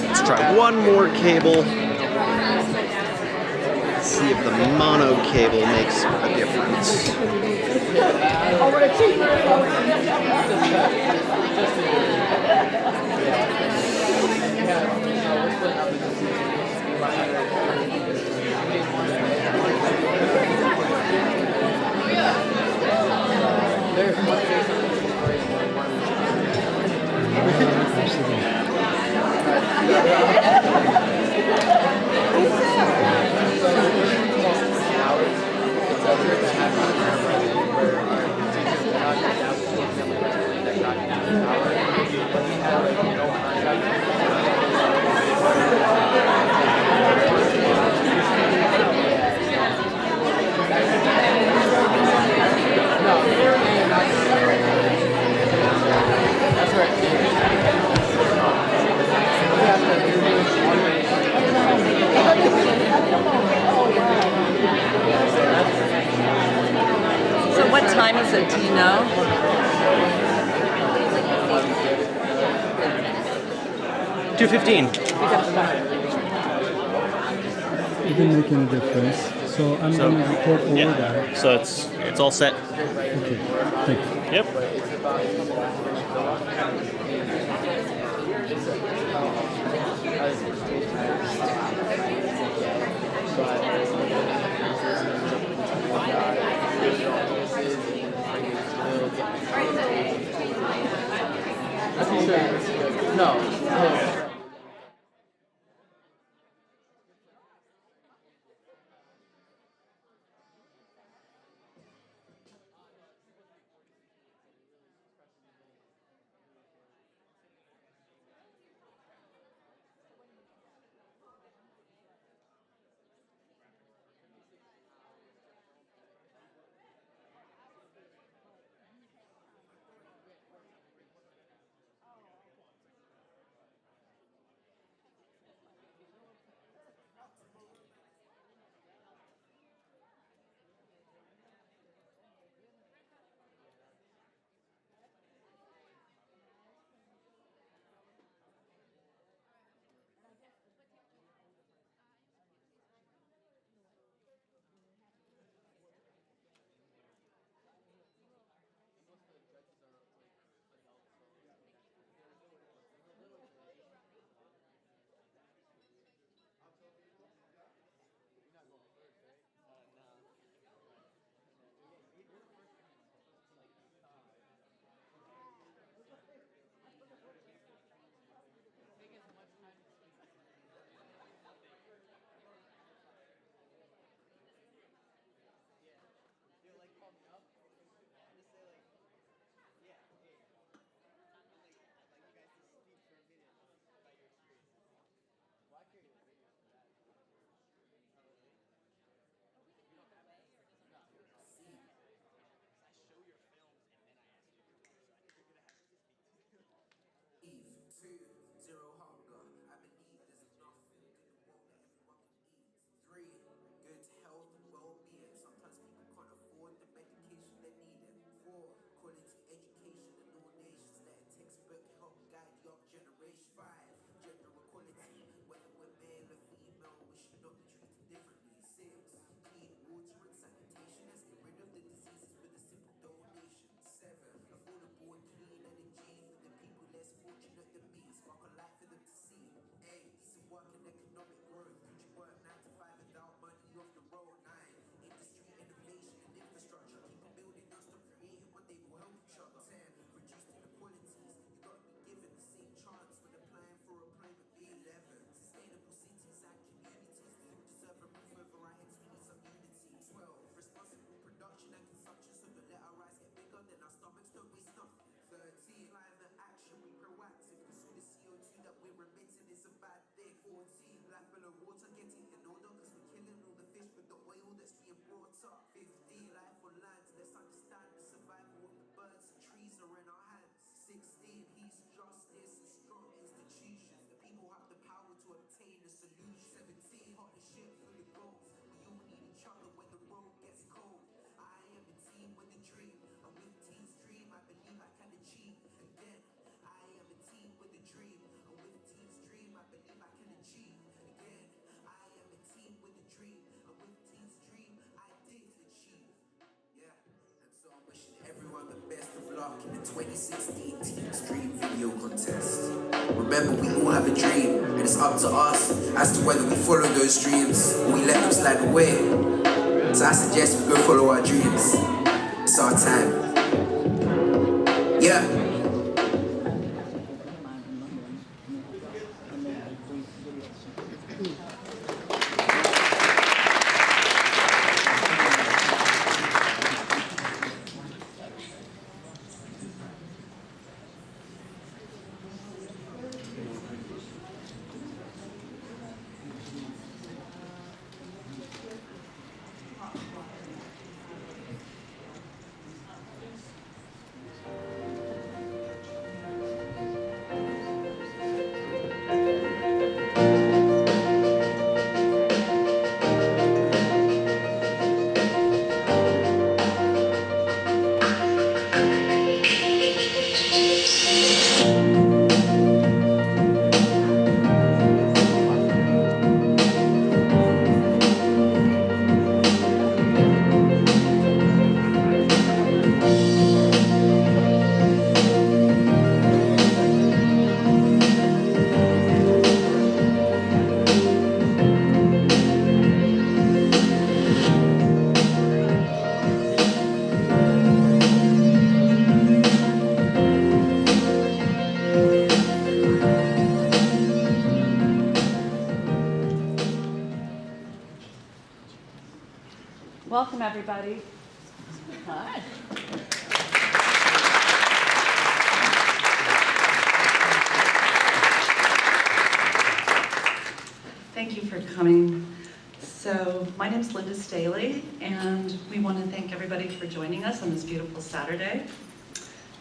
Let's try one more cable. See if the mono cable makes a difference. So what time is it? Do you know? $2:15. It didn't make any difference. So I'm going to record over that. So it's all set. Okay, thank you. Yep. No. with the oil that's being brought up. 15 life on land, let's understand the survival of the birds and trees are in our hands. 16 peace, justice, and strong institutions. The people have the power to obtain a solution. 17 partnership for the goals. We all need each other when the road gets cold. I am a team with a dream, and with team's dream I believe I can achieve. Again, I am a team with a dream, and with team's dream I believe I can achieve. Again, I am a team with a dream, and with team's dream I did achieve. Yeah, and so I'm wishing everyone the best of luck in the 2016 Team's Dream video contest. Remember, we all have a dream, and it's up to us as to whether we follow those dreams or we let them slide away. So I suggest we go follow our dreams. It's our time. Yeah. Welcome, everybody. Hi. Thank you for coming. So my name's Linda Staley, and we want to thank everybody for joining us on this beautiful Saturday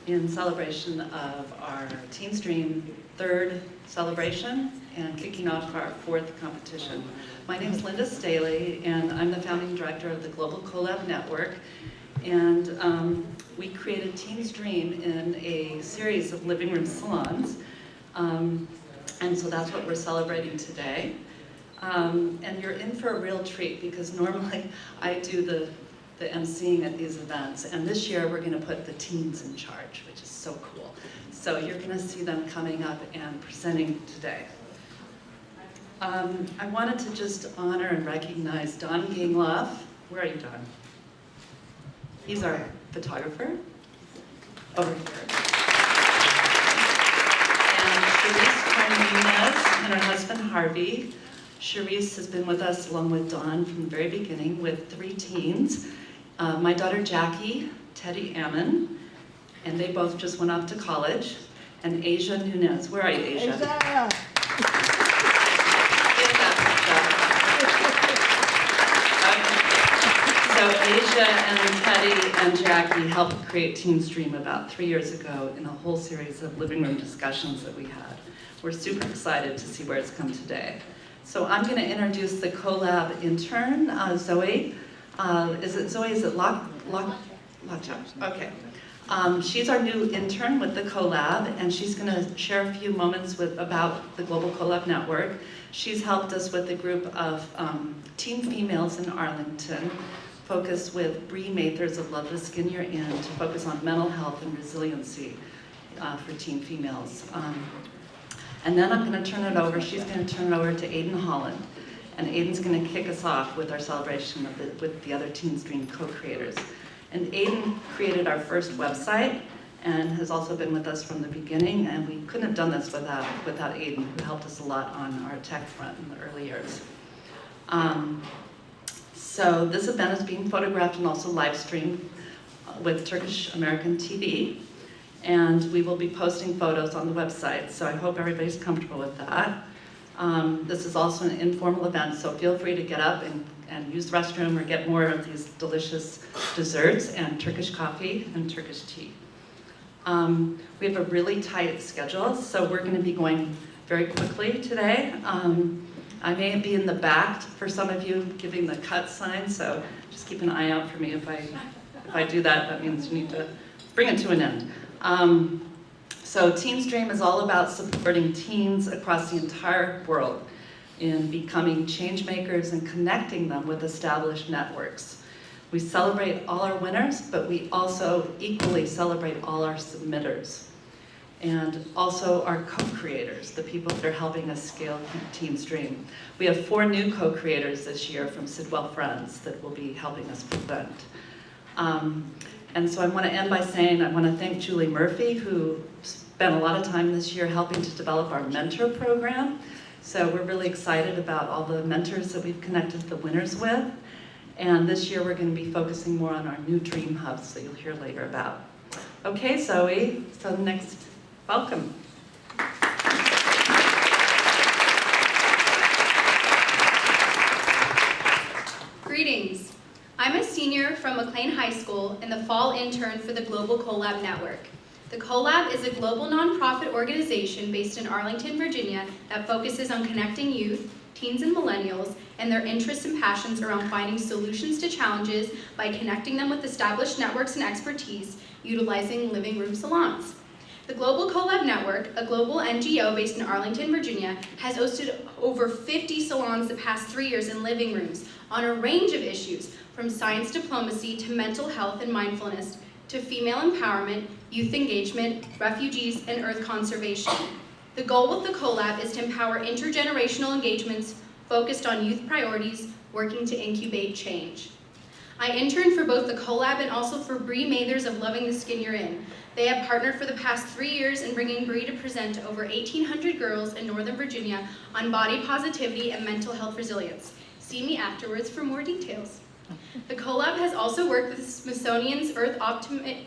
in celebration of our Team's Dream third celebration and kicking off our fourth competition. My name is Linda Staley, and I'm the founding director of the Global Collab Network. And we created Team's Dream in a series of living room salons. And so that's what we're celebrating today. And you're in for a real treat, because normally I do the emceeing at these events, and this year we're going to put the teens in charge, which is so cool. So you're going to see them coming up and presenting today. I wanted to just honor and recognize Don Gingloff. Where are you, Don? He's our photographer over here. And Charisse Cardenas and her husband Harvey. Charisse has been with us along with Dawn from the very beginning with 3 teens. My daughter Jackie, Teddy Ammon, and they both just went off to college. And Asia Nunez. Where are you, Asia? Asia. So Asia and Teddy and Jackie helped create Team's Dream about 3 years ago in a whole series of living room discussions that we had. We're super excited to see where it's come today. So I'm going to introduce the Collab intern, Zoe. Is it Zoe? Is it Lockjaw? Okay. She's our new intern with the Collab, and she's going to share a few moments about the Global Collab Network. She's helped us with a group of teen females in Arlington, focused with Bree Mathers of Love the Skin You're In, to focus on mental health and resiliency for teen females. And then I'm going to turn it over, she's going to turn it over to Aiden Holland. And Aiden's going to kick us off with our celebration with the other Team's Dream co-creators. And Aiden created our first website and has also been with us from the beginning, and we couldn't have done this without Aiden, who helped us a lot on our tech front in the early years. So this event is being photographed and also live streamed with Turkish-American TV, and we will be posting photos on the website, so I hope everybody's comfortable with that. This is also an informal event, so feel free to get up and use the restroom or get more of these delicious desserts and Turkish coffee and Turkish tea. We have a really tight schedule, so we're going to be going very quickly today. I may be in the back for some of you giving the cut sign, so just keep an eye out for me. If I do that, that means you need to bring it to an end. So Teen Stream is all about supporting teens across the entire world in becoming change makers and connecting them with established networks. We celebrate all our winners, but we also equally celebrate all our submitters. And also our co-creators, the people that are helping us scale Teen Stream. We have 4 new co-creators this year from Sidwell Friends that will be helping us present. And so I want to end by saying I want to thank Julie Murphy, who spent a lot of time this year helping to develop our mentor program. So we're really excited about all the mentors that we've connected the winners with. And this year we're going to be focusing more on our new dream hubs that you'll hear later about. Okay, Zoe, so next, welcome. Greetings. I'm a senior from McLean High School and the fall intern for the Global Collab Network. The Collab is a global nonprofit organization based in Arlington, Virginia that focuses on connecting youth, teens and millennials, and their interests and passions around finding solutions to challenges by connecting them with established networks and expertise, utilizing living room salons. The Global Collab Network, a global NGO based in Arlington, Virginia, has hosted over 50 salons the past 3 years in living rooms on a range of issues, from science diplomacy to mental health and mindfulness, to female empowerment, youth engagement, refugees, and earth conservation. The goal with the Collab is to empower intergenerational engagements focused on youth priorities, working to incubate change. I interned for both the Collab and also for Bree Mathers of Loving the Skin You're In. They have partnered for the past 3 years in bringing Bree to present to over 1,800 girls in Northern Virginia on body positivity and mental health resilience. See me afterwards for more details. The Collab has also worked with Smithsonian's Earth Optimism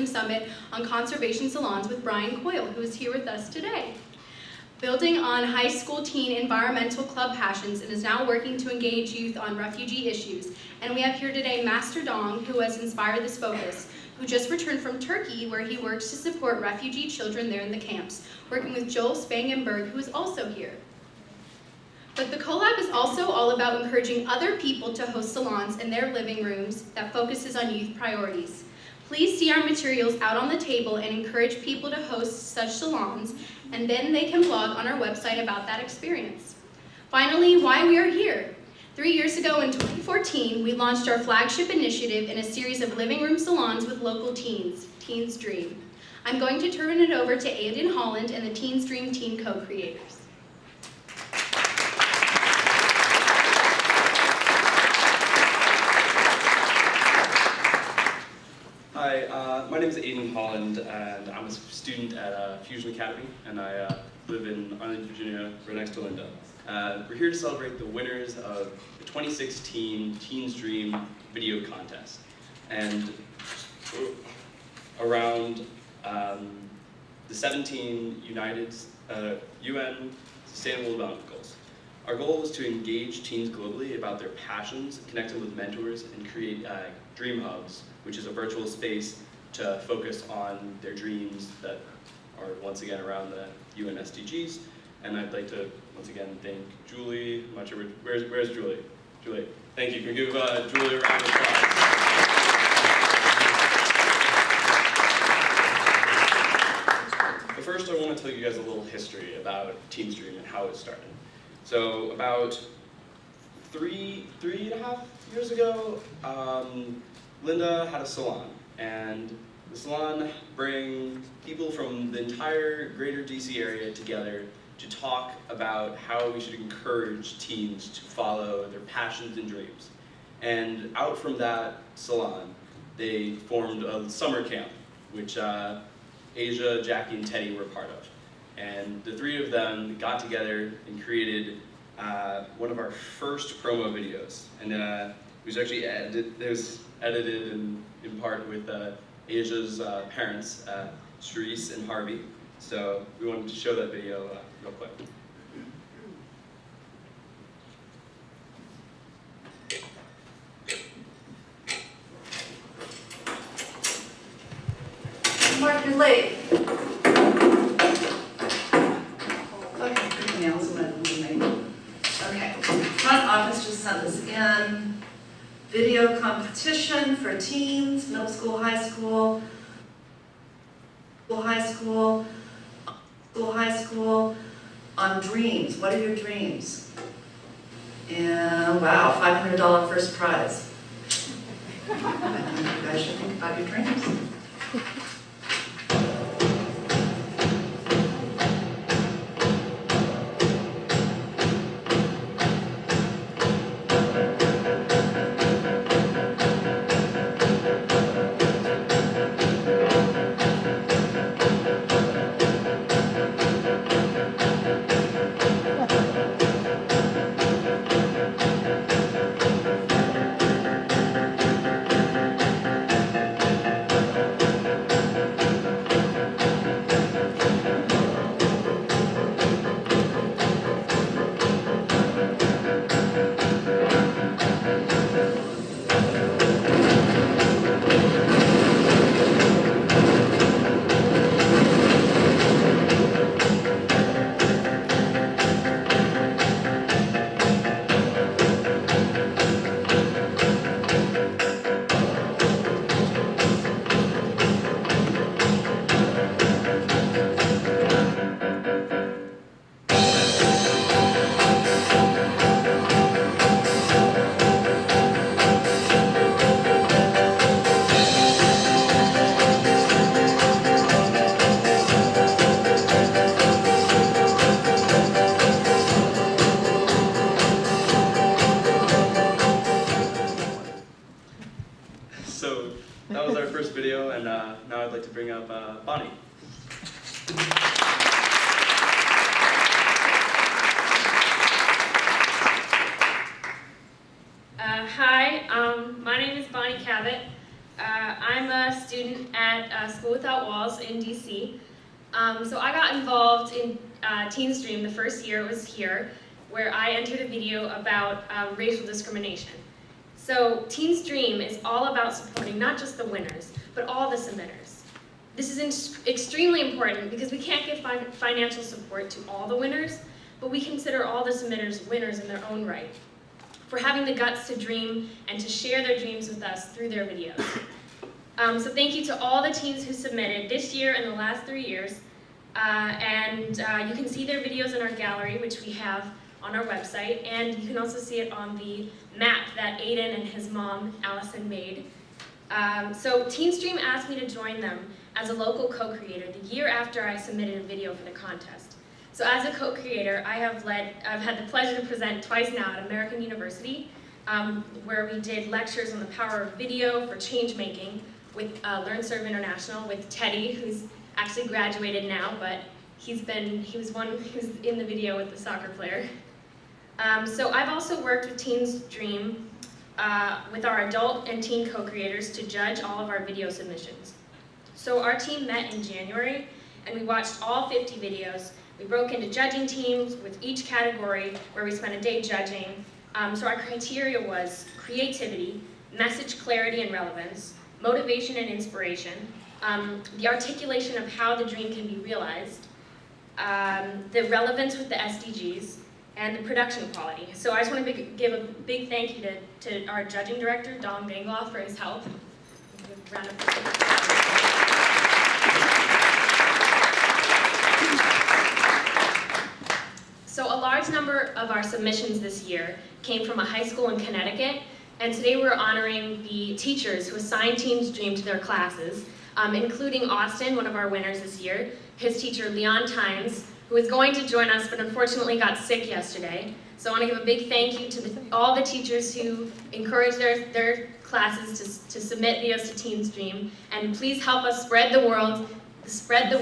Summit on conservation salons with Brian Coyle, who is here with us today. Building on high school teen environmental club passions and is now working to engage youth on refugee issues. And we have here today Master Dong, who has inspired this focus, who just returned from Turkey, where he works to support refugee children there in the camps, working with Joel Spangenberg, who is also here. But the Collab is also all about encouraging other people to host salons in their living rooms that focuses on youth priorities. Please see our materials out on the table and encourage people to host such salons, and then they can blog on our website about that experience. Finally, why we are here. 3 years ago in 2014, we launched our flagship initiative in a series of living room salons with local teens, Teen Stream. I'm going to turn it over to Aiden Holland and the Teen Stream teen co-creators. Hi, my name is Aiden Holland, and I'm a student at Fusion Academy, and I live in Arlington, Virginia, right next to Linda. We're here to celebrate the winners of the 2016 Teen Stream video contest, and around the 17 UN Sustainable Development Goals. Our goal is to engage teens globally about their passions, connect them with mentors, and create Dream Hubs, which is a virtual space to focus on their dreams that are once again around the UN SDGs. And I'd like to once again thank Julie. I'm not sure where's Julie? Julie, thank you. Can we give Julie a round of applause? But first, I want to tell you guys a little history about Teen Stream and how it started. So about three and a half years ago, Linda had a salon, and the salon brings people from the entire greater DC area together to talk about how we should encourage teens to follow their passions and dreams. And out from that salon, they formed a summer camp, which Asia, Jackie, and Teddy were part of. And the 3 of them got together and created one of our first promo videos. And it was actually edited in part with Asia's parents, Sharice and Harvey. So we wanted to show that video real quick. Mark, you're late. Okay, good announcement. Okay, front office just sent this in. Video competition for teens, middle school, high school, high school, on dreams. What are your dreams? And wow, $500 first prize. I think you guys should think about your dreams. So that was our first video, and now I'd like to bring up Bonnie. Hi, my name is Bonnie Cabot. I'm a student at School Without Walls in DC. So I got involved in Teen Stream the first year it was here, where I entered a video about racial discrimination. So Teen Stream is all about supporting not just the winners, but all the submitters. This is extremely important because we can't give financial support to all the winners, but we consider all the submitters winners in their own right, for having the guts to dream and to share their dreams with us through their videos. So thank you to all the teens who submitted this year and the last 3 years. You can see their videos in our gallery, which we have on our website, and you can also see it on the map that Aiden and his mom, Allison, made. So Teen Stream asked me to join them as a local co-creator the year after I submitted a video for the contest. So as a co-creator, I've had the pleasure to present twice now at American University, where we did lectures on the power of video for change making with LearnServe International with Teddy, who's actually graduated now, but he was in the video with the soccer player. So I've also worked with Teen Stream with our adult and teen co-creators to judge all of our video submissions. So our team met in January, and we watched all 50 videos. We broke into judging teams with each category where we spent a day judging. So our criteria was creativity, message clarity and relevance, motivation and inspiration, the articulation of how the dream can be realized, the relevance with the SDGs, and the production quality. So I just want to give a big thank you to our judging director, Dom Bangloff, for his help. Round of applause. So a large number of our submissions this year came from a high school in Connecticut, and today we're honoring the teachers who assigned Teen Dream to their classes, including Austin, one of our winners this year, his teacher Leon Tynes, who is going to join us but unfortunately got sick yesterday. So I want to give a big thank you to all the teachers who encouraged their classes to submit videos to Teen Stream, and please help us spread the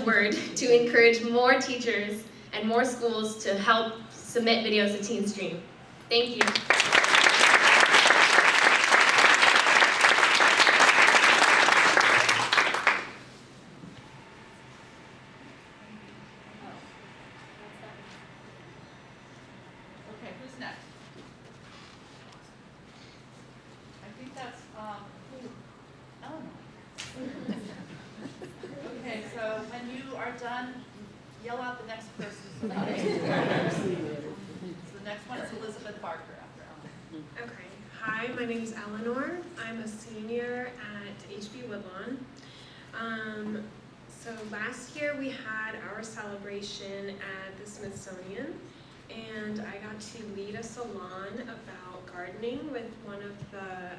word to encourage more teachers and more schools to help submit videos to Teen Stream. Thank you. aren't done, yell out the next person. So the next one is Elizabeth Barker after Ellen. Okay. Hi, my name is Eleanor. I'm a senior at HB Woodlawn. So last year we had our celebration at the Smithsonian, and I got to lead a salon about gardening with one of the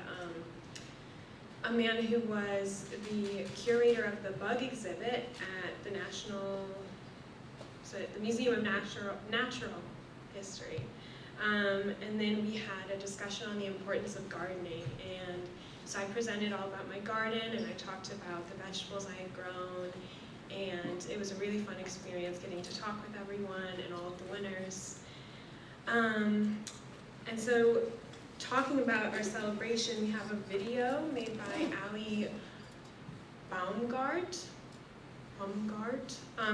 a man who was the curator of the bug exhibit at the the Museum of Natural History. And then we had a discussion on the importance of gardening, and so I presented all about my garden, and I talked about the vegetables I had grown, and it was a really fun experience getting to talk with everyone and all of the winners. And so, talking about our celebration, we have a video made by Ali Baumgart.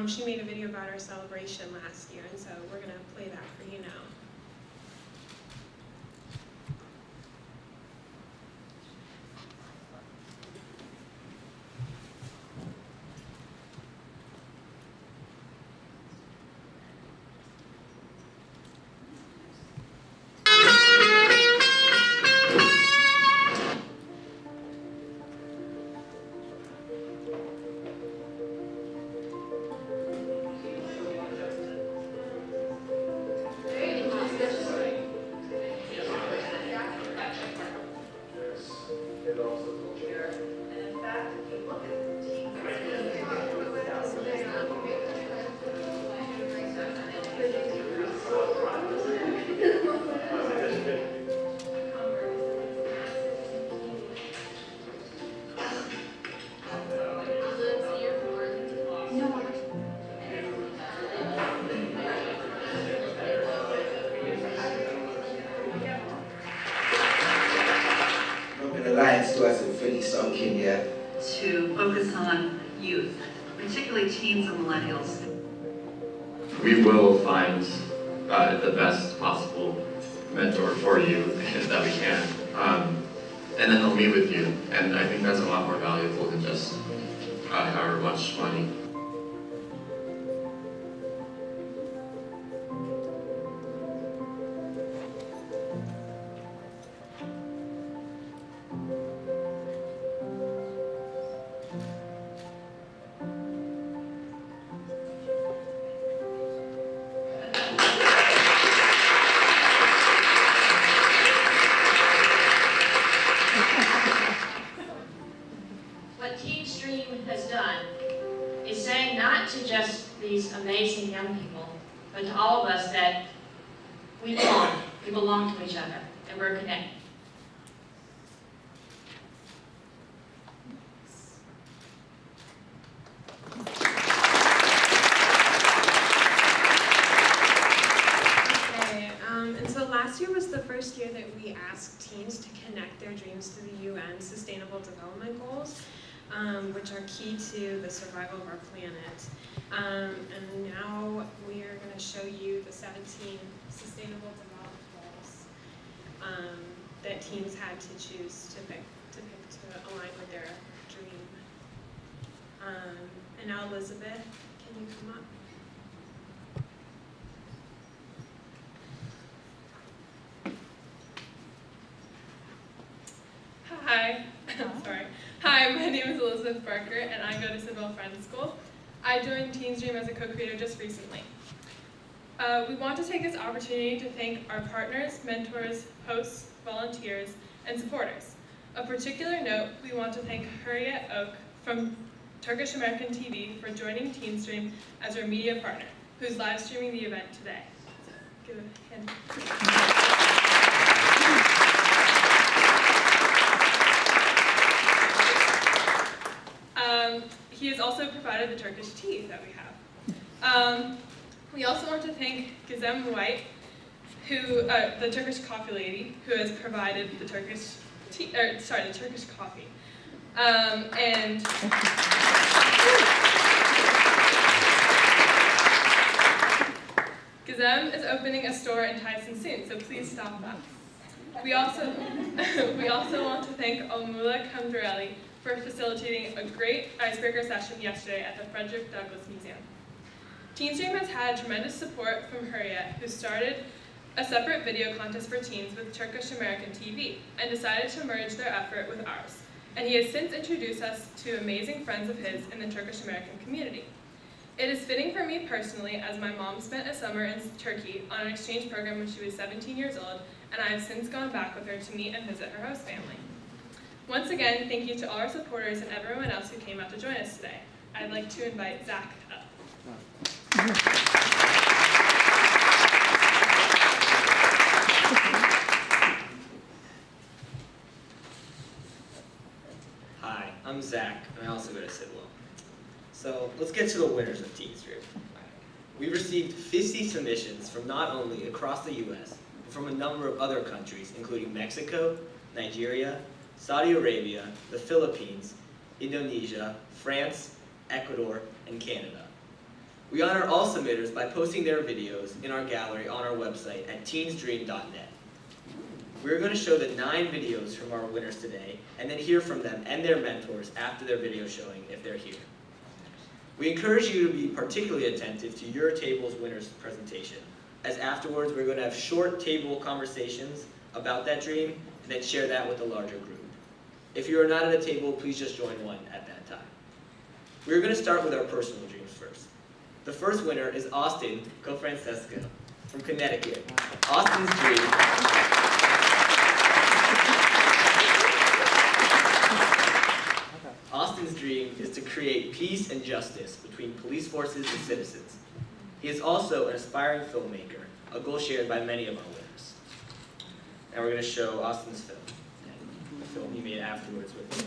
She made a video about our celebration last year, and so we're going to play that for you now. To focus on youth, particularly teens and millennials. We will find the best possible mentor for you that we can, and then they'll meet with you, and I think that's a lot more valuable than just however much money. What Teen Stream has done is saying not to just these amazing young people, but to all of us that we belong to each other, and we're connected. And so last year was the first year that we asked teens to connect their dreams to the UN Sustainable Development Goals, which are key to the survival of our planet. And now we are going to show you the 17 Sustainable Development Goals that teens had to choose to pick to align with their dream. And now Elizabeth, can you come up? Hi, sorry. Hi, my name is Elizabeth Barker, and I go to Siegel Friends School. I joined Teen Stream as a co-creator just recently. We want to take this opportunity to thank our partners, mentors, hosts, volunteers, and supporters. Of particular note, we want to thank Harriet Oak from Turkish-American TV for joining Teen Stream as our media partner, who's live streaming the event today. So, give a hand. He has also provided the Turkish tea that we have. We also want to thank Gizem White, who, the Turkish coffee lady, who has provided the Turkish tea, the Turkish coffee. And Gizem is opening a store in Tyson soon, so please stop by. We also want to thank Olmula Kamdarelli for facilitating a great icebreaker session yesterday at the Frederick Douglass Museum. TeenStream has had tremendous support from Hurriyet, who started a separate video contest for teens with Turkish-American TV and decided to merge their effort with ours. And he has since introduced us to amazing friends of his in the Turkish-American community. It is fitting for me personally, as my mom spent a summer in Turkey on an exchange program when she was 17 years old, and I have since gone back with her to meet and visit her host family. Once again, thank you to all our supporters and everyone else who came out to join us today. I'd like to invite Zach up. Hi, I'm Zach, and I also go to Siegel. So let's get to the winners of TeenStream. We received 50 submissions from not only across the US, but from a number of other countries, including Mexico, Nigeria, Saudi Arabia, the Philippines, Indonesia, France, Ecuador, and Canada. We honor all submitters by posting their videos in our gallery on our website at teensdream.net. We're going to show the 9 videos from our winners today, and then hear from them and their mentors after their video showing if they're here. We encourage you to be particularly attentive to your table's winners presentation, as afterwards we're going to have short table conversations about that dream, and then share that with the larger group. If you are not at a table, please just join one at that time. We're going to start with our personal dreams first. The first winner is Austin Cofrancesco from Connecticut. Austin's dream is to create peace and justice between police forces and citizens. He is also an aspiring filmmaker, a goal shared by many of our winners. Now we're going to show Austin's film, a film he made afterwards with me.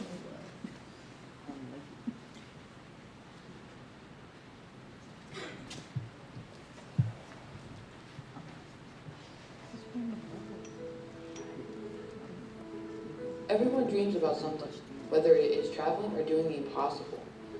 Everyone dreams about something, whether it is traveling or doing the impossible.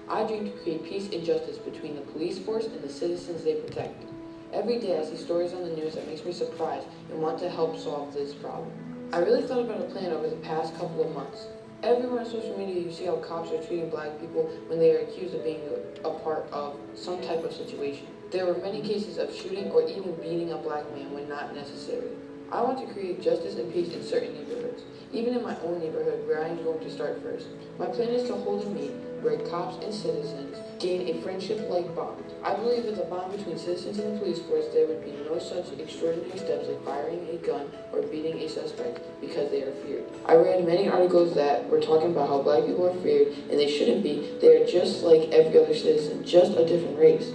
I dream to create peace and justice between the police force and the citizens they protect. Every day I see stories on the news that makes me surprised and want to help solve this problem. I really thought about a plan over the past couple of months. Everywhere on social media you see how cops are treating black people when they are accused of being a part of some type of situation. There were many cases of shooting or even beating a black man when not necessary. I want to create justice and peace in certain neighborhoods, even in my own neighborhood where I am going to start first. My plan is to hold a meet where cops and citizens gain a friendship-like bond. I believe with a bond between citizens and the police force, there would be no such extraordinary steps like firing a gun or beating a suspect because they are feared. I read many articles that were talking about how black people are feared, and they shouldn't be. They are just like every other citizen, just a different race.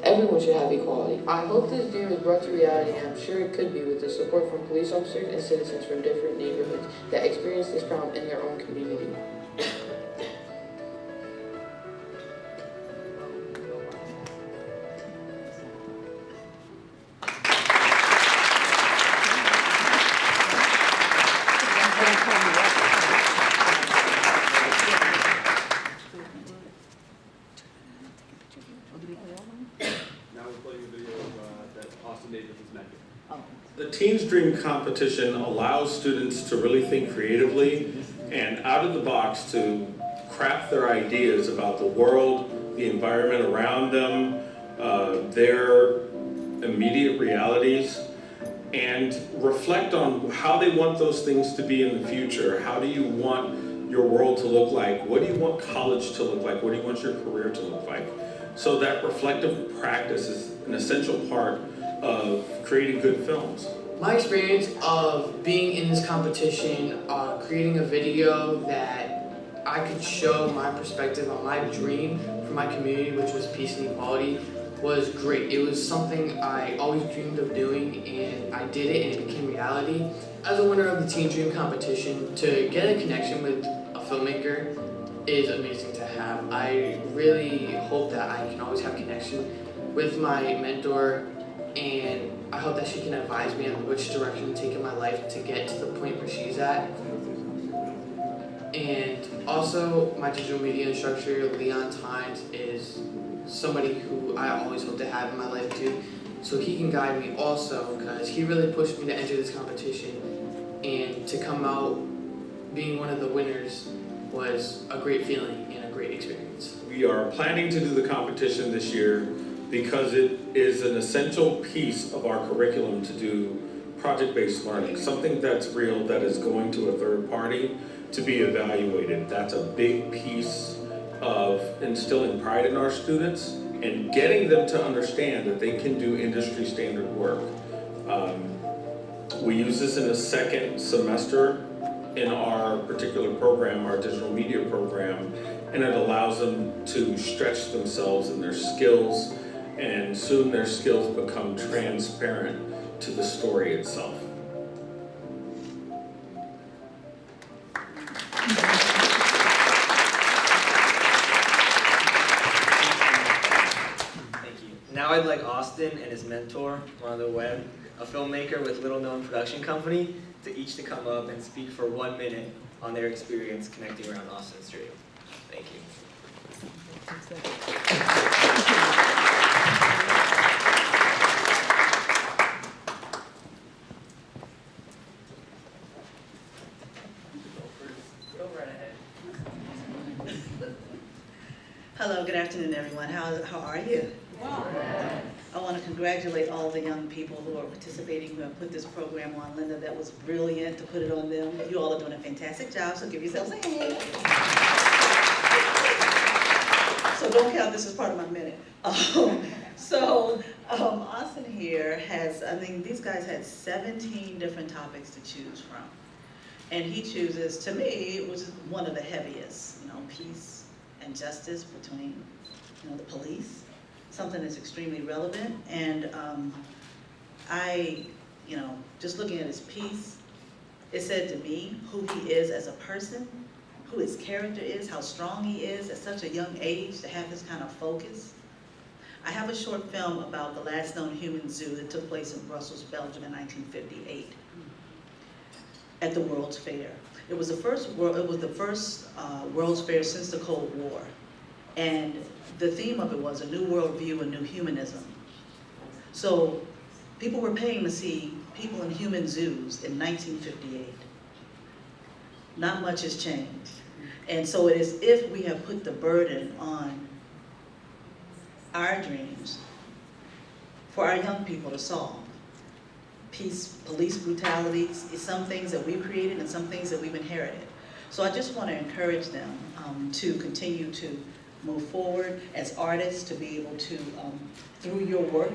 Everyone should have equality. I hope this dream is brought to reality, and I'm sure it could be with the support from police officers and citizens from different neighborhoods that experience this problem in their own community. The Teens Dream competition allows students to really think creatively and out of the box to craft their ideas about the world, the environment around them, their immediate realities, and reflect on how they want those things to be in the future. How do you want your world to look like? What do you want college to look like? What do you want your career to look like? So that reflective practice is an essential part of creating good films. My experience of being in this competition, creating a video that I could show my perspective on my dream for my community, which was peace and equality, was great. It was something I always dreamed of doing, and I did it, and it became reality. As a winner of the Teen Dream competition, to get a connection with a filmmaker is amazing to have. I really hope that I can always have connection with my mentor, and I hope that she can advise me on which direction to take in my life to get to the point where she's at. And also, my digital media instructor, Leon Tynes, is somebody who I always hope to have in my life too, so he can guide me also, because he really pushed me to enter this competition and to come out being one of the winners was a great feeling and a great experience. We are planning to do the competition this year because it is an essential piece of our curriculum to do project-based learning, something that's real, that is going to a third party to be evaluated. That's a big piece of instilling pride in our students and getting them to understand that they can do industry standard work. We use this in the second semester in our particular program, our digital media program, and it allows them to stretch themselves in their skills, and soon their skills become transparent to the story itself. Thank you. Now I'd like Austin and his mentor, on the web, a filmmaker with little known production company, to each to come up and speak for 1 minute on their experience connecting around Austin's dream. Thank you. Hello, good afternoon, everyone. How are you? I want to congratulate all the young people who are participating, who have put this program on. Linda, that was brilliant to put it on them. You all are doing a fantastic job, so give yourselves a hand. So don't count this as part of my minute. Austin here has, these guys had 17 different topics to choose from. And he chooses, to me, it was one of the heaviest, peace and justice between, the police. Something that's extremely relevant, and just looking at his piece, it said to me who he is as a person, who his character is, how strong he is at such a young age to have this kind of focus. I have a short film about the last known human zoo that took place in Brussels, Belgium in 1958 at the World's Fair. It was the first World's Fair since the Cold War. And the theme of it was a new worldview, a new humanism. So people were paying to see people in human zoos in 1958. Not much has changed. And so it is if we have put the burden on our dreams for our young people to solve. Police brutality, some things that we've created and some things that we've inherited. So I just want to encourage them to continue to move forward as artists, to be able to, through your work,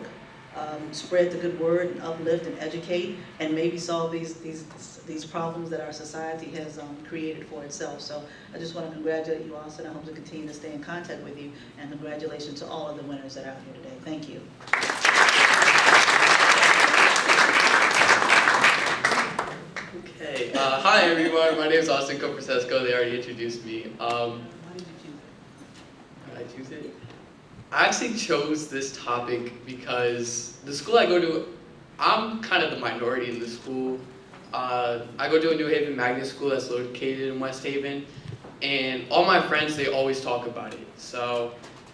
spread the good word and uplift and educate and maybe solve these problems that our society has created for itself. So I just want to congratulate you, Austin. I hope to continue to stay in contact with you, and congratulations to all of the winners that are out here today. Thank you. Okay, hi everyone, my name is Austin Coprasesco. They already introduced me. Why did I choose it? I actually chose this topic because the school I go to, I'm kind of the minority in the school. I go to a New Haven magnet school that's located in West Haven, and all my friends, they always talk about it. So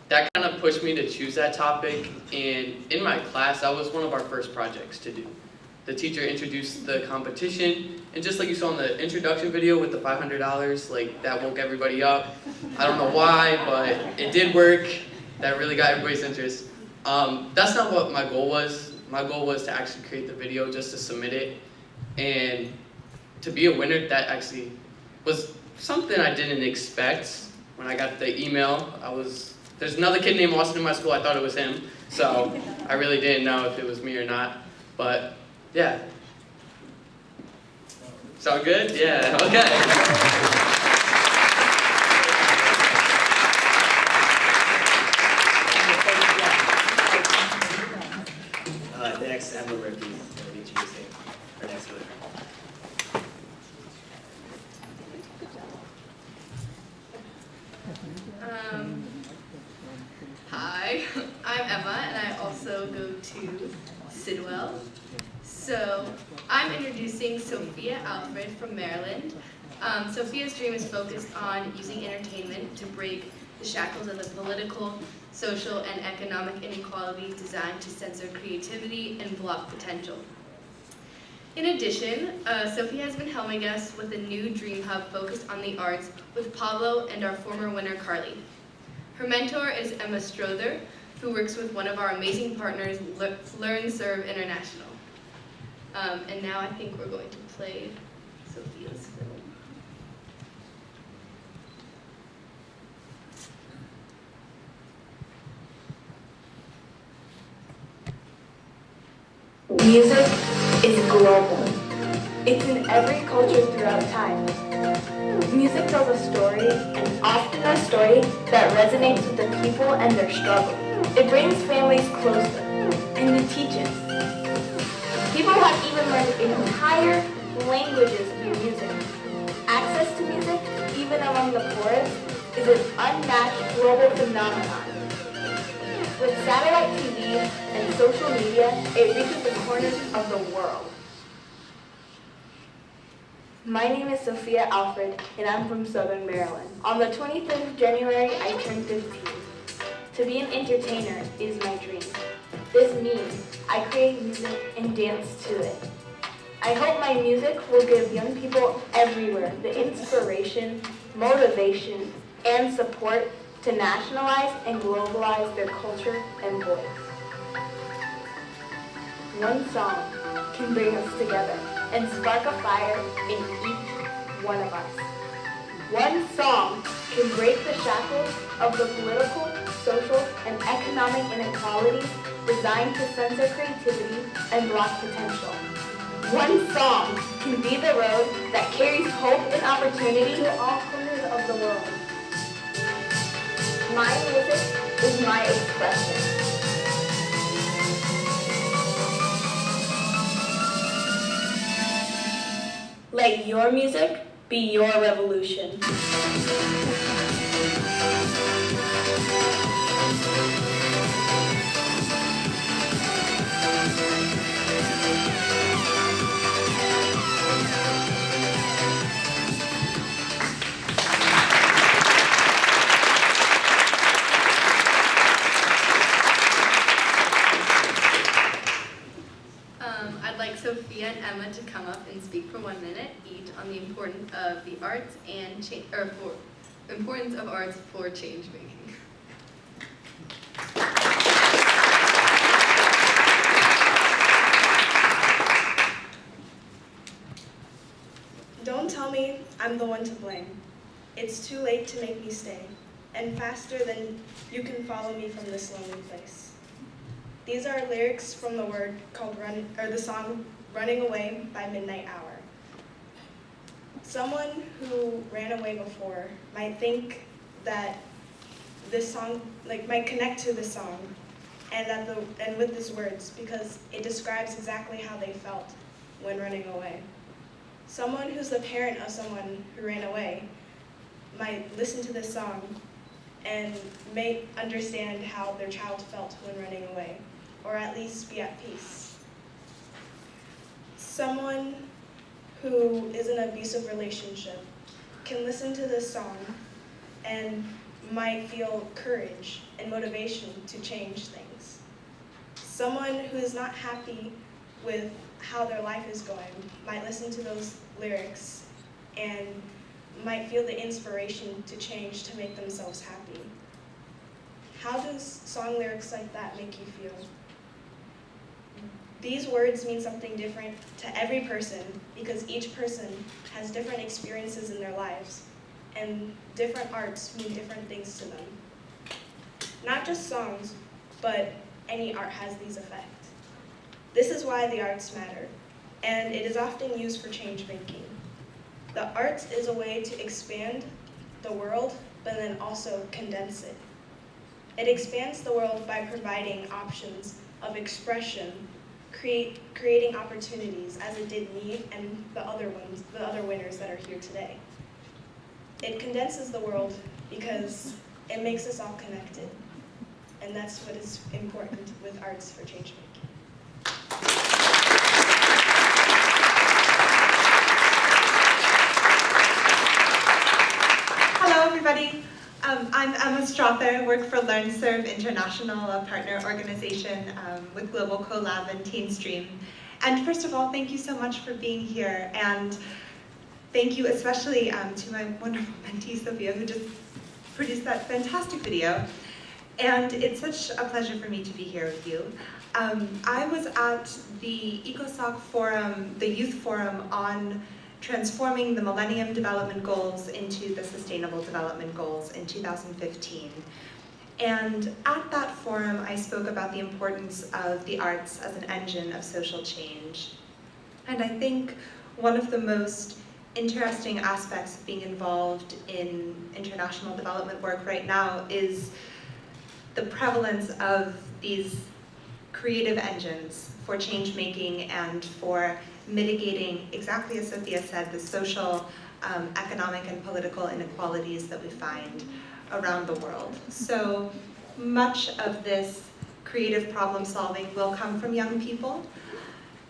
that kind of pushed me to choose that topic, and in my class, that was one of our first projects to do. The teacher introduced the competition, and just like you saw in the introduction video with the $500, like that woke everybody up. I don't know why, but it did work. That really got everybody's interest. That's not what my goal was. My goal was to actually create the video, just to submit it. And to be a winner, that actually was something I didn't expect. When I got the email, there's another kid named Austin in my school, I thought it was him. So I really didn't know if it was me or not. But yeah. Sound good? Yeah, okay. Next, Emma Rippey, going to be introducing our next winner. Hi, I'm Emma, and I also go to Sidwell. So I'm introducing Sophia Alfred from Maryland. Sophia's dream is focused on using entertainment to break the shackles of the political, social, and economic inequalities designed to censor creativity and block potential. In addition, Sophia has been helming us with a new Dream Hub focused on the arts with Pablo and our former winner, Carly. Her mentor is Emma Strother, who works with one of our amazing partners, Learn Serve International. And now I think we're going to play Sophia's film. Music is global. It's in every culture throughout time. Music tells a story, and often a story that resonates with the people and their struggle. It brings families closer, and it teaches. People have even learned entire languages through music. Access to music, even among the poorest, is an unmatched global phenomenon. With satellite TV and social media, it reaches the corners of the world. My name is Sophia Alfred, and I'm from Southern Maryland. On the 25th of January, I turned 15. To be an entertainer is my dream. This means I create music and dance to it. I hope my music will give young people everywhere the inspiration, motivation, and support to nationalize and globalize their culture and voice. One song can bring us together and spark a fire in each one of us. One song can break the shackles of the political, social, and economic inequalities designed to censor creativity and block potential. One song can be the road that carries hope and opportunity to all corners of the world. My music is my expression. Let your music be your revolution. I'd like Sophia and Emma to come up and speak for 1 minute each on the importance of the arts and importance of arts for change making. Don't tell me I'm the one to blame. It's too late to make me stay, and faster than you can follow me from this lonely place. These are lyrics from the the song Running Away by Midnight Hour. Someone who ran away before might think that this song, might connect to this song and with these words because it describes exactly how they felt when running away. Someone who's the parent of someone who ran away might listen to this song and may understand how their child felt when running away, or at least be at peace. Someone who is in an abusive relationship can listen to this song and might feel courage and motivation to change things. Someone who is not happy with how their life is going might listen to those lyrics and might feel the inspiration to change to make themselves happy. How does song lyrics like that make you feel? These words mean something different to every person because each person has different experiences in their lives, and different arts mean different things to them. Not just songs, but any art has these effects. This is why the arts matter, and it is often used for change making. The arts is a way to expand the world, but then also condense it. It expands the world by providing options of expression, creating opportunities as it did me and the other winners that are here today. It condenses the world because it makes us all connected, and that's what is important with arts for change making. Hello, everybody. I'm Emma Strother. I work for Learn Serve International, a partner organization with Global Collab and Teen Stream. And first of all, thank you so much for being here. And thank you especially to my wonderful mentee, Sophia, who just produced that fantastic video. And it's such a pleasure for me to be here with you. I was at the ECOSOC forum, the youth forum on transforming the Millennium Development Goals into the Sustainable Development Goals in 2015. And at that forum, I spoke about the importance of the arts as an engine of social change. And I think one of the most interesting aspects of being involved in international development work right now is the prevalence of these creative engines for change making and for mitigating, exactly as Sophia said, the social, economic, and political inequalities that we find around the world. So much of this creative problem solving will come from young people,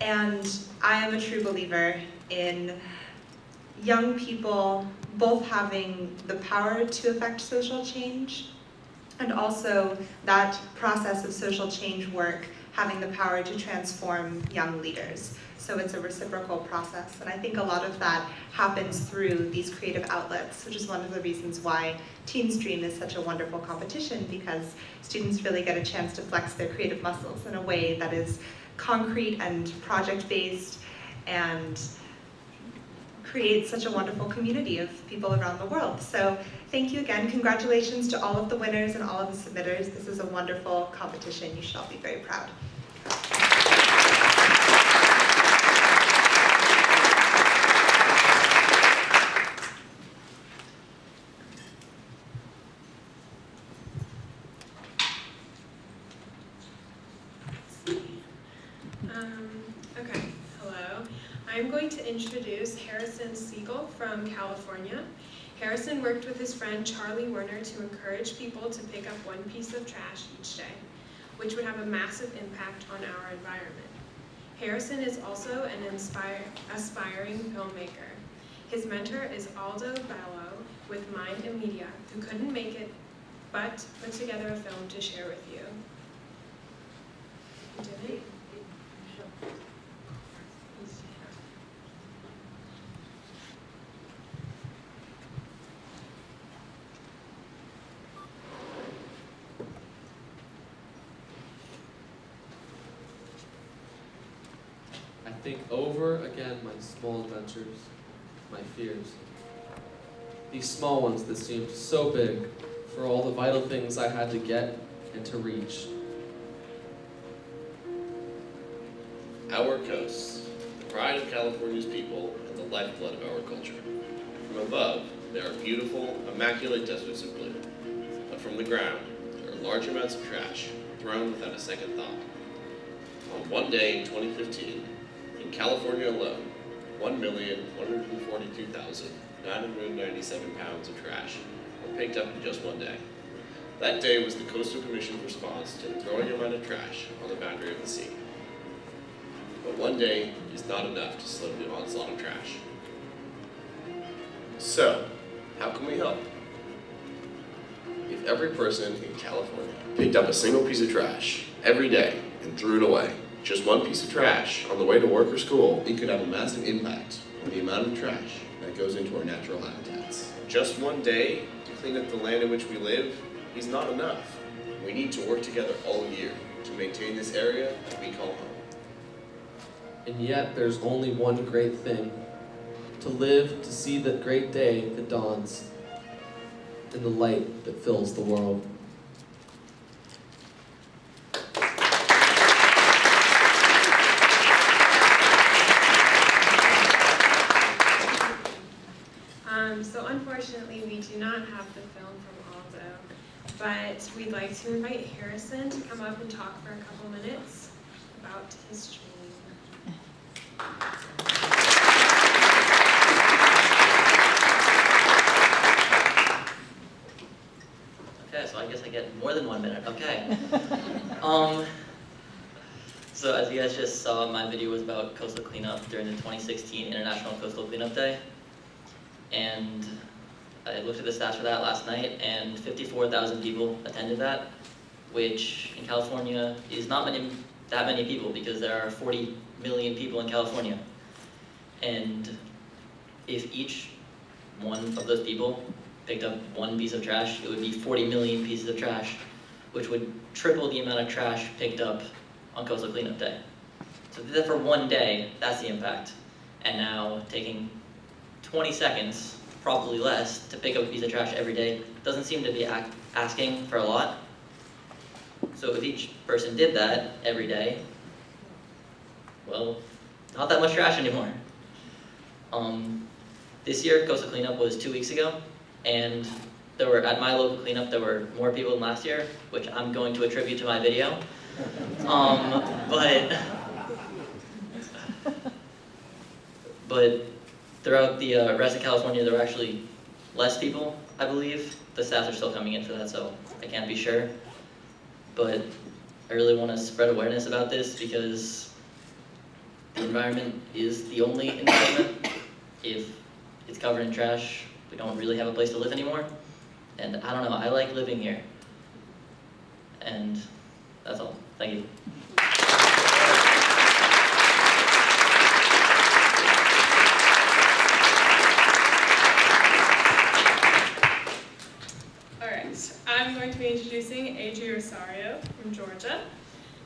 and I am a true believer in young people both having the power to affect social change and also that process of social change work having the power to transform young leaders. So it's a reciprocal process, and I think a lot of that happens through these creative outlets, which is one of the reasons why TeenStream is such a wonderful competition, because students really get a chance to flex their creative muscles in a way that is concrete and project-based and creates such a wonderful community of people around the world. So thank you again. Congratulations to all of the winners and all of the submitters. This is a wonderful competition. You should all be very proud. Okay, hello. I'm going to introduce Harrison Siegel from California. Harrison worked with his friend Charlie Werner to encourage people to pick up one piece of trash each day, which would have a massive impact on our environment. Harrison is also an aspiring filmmaker. His mentor is Aldo Bello with Mind and Media, who couldn't make it, but put together a film to share with you. Did it? I think over again my small adventures, my fears. These small ones that seemed so big for all the vital things I had to get and to reach. Our coasts, the pride of California's people, and the lifeblood of our culture. From above, there are beautiful, immaculate deserts of blue. But from the ground, there are large amounts of trash, thrown without a second thought. On one day in 2015, in California alone, 1,142,997 pounds of trash were picked up in just one day. That day was the Coastal Commission's response to the growing amount of trash on the boundary of the sea. But one day is not enough to slow the onslaught of trash. So, how can we help? If every person in California picked up a single piece of trash every day and threw it away, just one piece of trash on the way to work or school, it could have a massive impact on the amount of trash that goes into our natural habitats. Just one day to clean up the land in which we live is not enough. We need to work together all year to maintain this area that we call home. And yet there's only one great thing. To live to see the great day that dawns and the light that fills the world. So unfortunately, we do not have the film from Aldo, but we'd like to invite Harrison to come up and talk for a couple minutes about his dream. Okay, so I guess I get more than 1 minute. Okay. So as you guys just saw, my video was about coastal cleanup during the 2016 International Coastal Cleanup Day. And I looked at the stats for that last night, and 54,000 people attended that, which in California is not many that many people because there are 40 million people in California. And if each one of those people picked up one piece of trash, it would be 40 million pieces of trash, which would triple the amount of trash picked up on Coastal Cleanup Day. So did that for one day, that's the impact. And now taking 20 seconds, probably less, to pick up a piece of trash every day doesn't seem to be asking for a lot. So if each person did that every day, well, not that much trash anymore. This year, Coastal Cleanup was 2 weeks ago, and at my local cleanup, there were more people than last year, which I'm going to attribute to my video. But throughout the rest of California, there were actually less people, I believe. The stats are still coming in for that, so I can't be sure. But I really want to spread awareness about this because the environment is the only environment. If it's covered in trash, we don't really have a place to live anymore. And I don't know, I like living here. And that's all. Thank you. I'm going to be introducing Ajay Rosario from Georgia.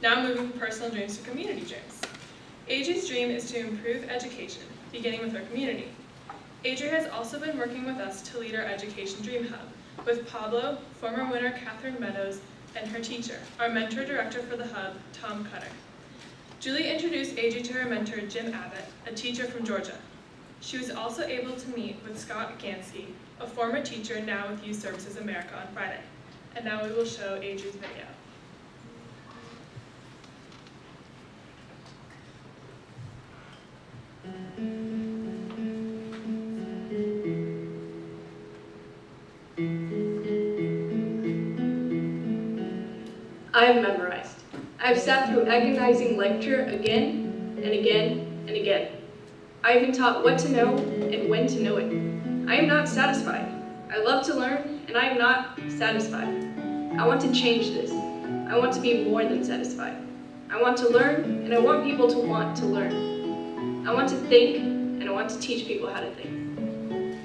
Now moving from personal dreams to community dreams. Ajay's dream is to improve education, beginning with our community. Ajay has also been working with us to lead our Education Dream Hub, with Pablo, former winner Catherine Meadows, and her teacher, our mentor director for the hub, Tom Cutter. Julie introduced Ajay to her mentor, Jim Abbott, a teacher from Georgia. She was also able to meet with Scott Gansky, a former teacher now with Youth Services America, on Friday. And now we will show Ajay's video. I have memorized. I have sat through agonizing lecture again and again and again. I have been taught what to know and when to know it. I am not satisfied. I love to learn, and I am not satisfied. I want to change this. I want to be more than satisfied. I want to learn, and I want people to want to learn. I want to think, and I want to teach people how to think.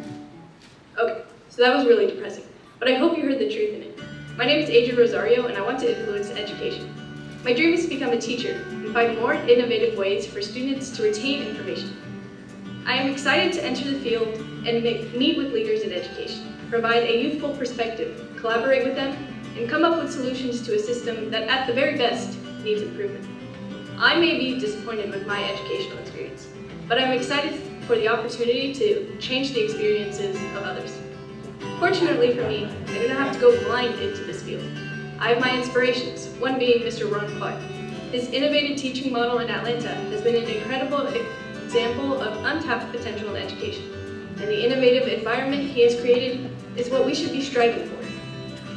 Okay, so that was really depressing, but I hope you heard the truth in it. My name is Ajay Rosario, and I want to influence education. My dream is to become a teacher and find more innovative ways for students to retain information. I am excited to enter the field and meet with leaders in education, provide a youthful perspective, collaborate with them, and come up with solutions to a system that, at the very best, needs improvement. I may be disappointed with my educational experience, but I'm excited for the opportunity to change the experiences of others. Fortunately for me, I do not have to go blind into this field. I have my inspirations, one being Mr. Ron Clark. His innovative teaching model in Atlanta has been an incredible example of untapped potential in education, and the innovative environment he has created is what we should be striving for.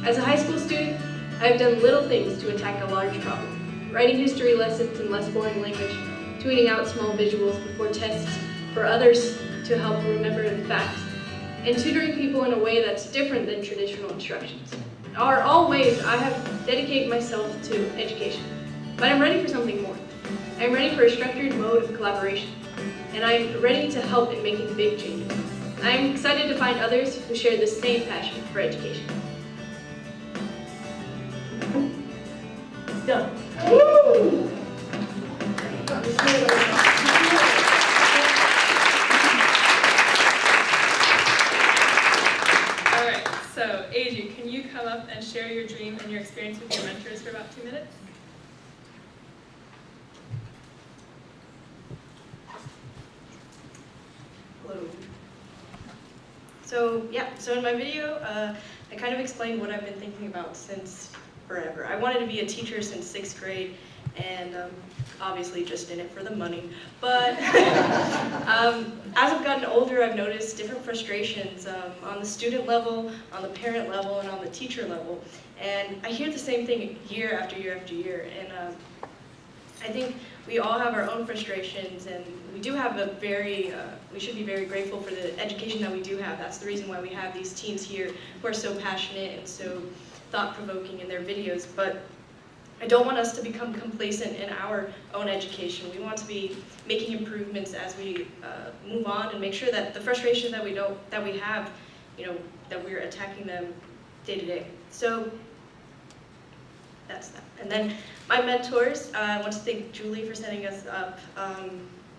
As a high school student, I have done little things to attack a large problem, writing history lessons in less boring language, tweeting out small visuals before tests for others to help remember the facts, and tutoring people in a way that's different than traditional instructions are all ways I have dedicated myself to education. But I'm ready for something more. I'm ready for a structured mode of collaboration, and I'm ready to help in making big changes. I'm excited to find others who share the same passion for education. Done. Woo! So, Ajay, can you come up and share your dream and your experience with your mentors for about 2 minutes? Hello. So in my video, I kind of explained what I've been thinking about since forever. I wanted to be a teacher since 6th grade, and obviously just in it for the money. But as I've gotten older, I've noticed different frustrations on the student level, on the parent level, and on the teacher level. And I hear the same thing year after year after year. And I think we all have our own frustrations, and we do have a we should be very grateful for the education that we do have. That's the reason why we have these teams here who are so passionate and so thought-provoking in their videos. But I don't want us to become complacent in our own education. We want to be making improvements as we move on and make sure that the frustration that we have, that we're attacking them day to day. So that's that. And then my mentors, I want to thank Julie for setting us up.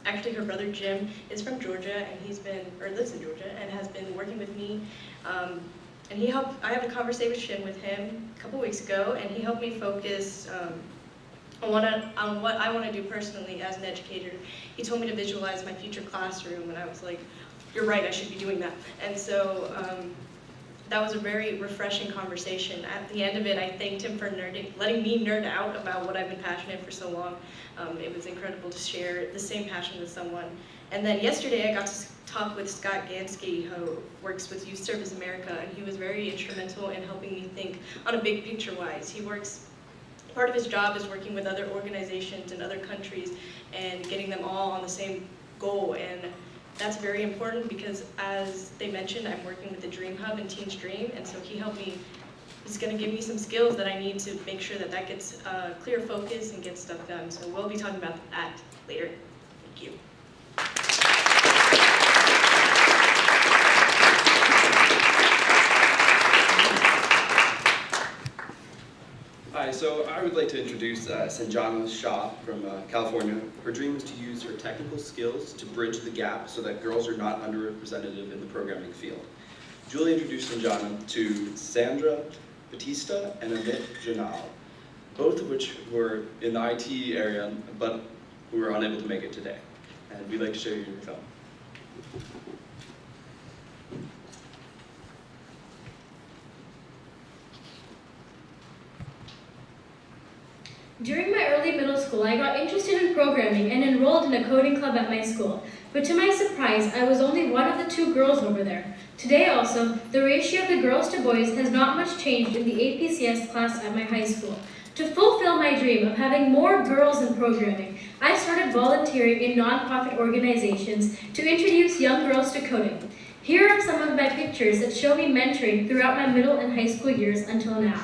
Actually, her brother Jim is from Georgia, and lives in Georgia, and has been working with me. And I had a conversation with him a couple weeks ago, and he helped me focus on what I want to do personally as an educator. He told me to visualize my future classroom, and I was like, you're right, I should be doing that. And so that was a very refreshing conversation. At the end of it, I thanked him for letting me nerd out about what I've been passionate for so long. It was incredible to share the same passion with someone. And then yesterday, I got to talk with Scott Gansky, who works with Youth Service America, and he was very instrumental in helping me think on a big picture-wise. Part of his job is working with other organizations in other countries and getting them all on the same goal. And that's very important because, as they mentioned, I'm working with the Dream Hub and Teens Dream, and so he helped me. He's going to give me some skills that I need to make sure that gets clear focus and gets stuff done. So we'll be talking about that later. Thank you. Hi, so I would like to introduce Sanjana Shah from California. Her dream is to use her technical skills to bridge the gap so that girls are not underrepresented in the programming field. Julie introduced Sanjana to Sandra Bautista and Amit Janal, both of which were in the IT area, but who were unable to make it today. And we'd like to show you your film. During my early middle school, I got interested in programming and enrolled in a coding club at my school. But to my surprise, I was only one of the 2 girls over there. Today also, the ratio of the girls to boys has not much changed in the APCS class at my high school. To fulfill my dream of having more girls in programming, I started volunteering in nonprofit organizations to introduce young girls to coding. Here are some of my pictures that show me mentoring throughout my middle and high school years until now.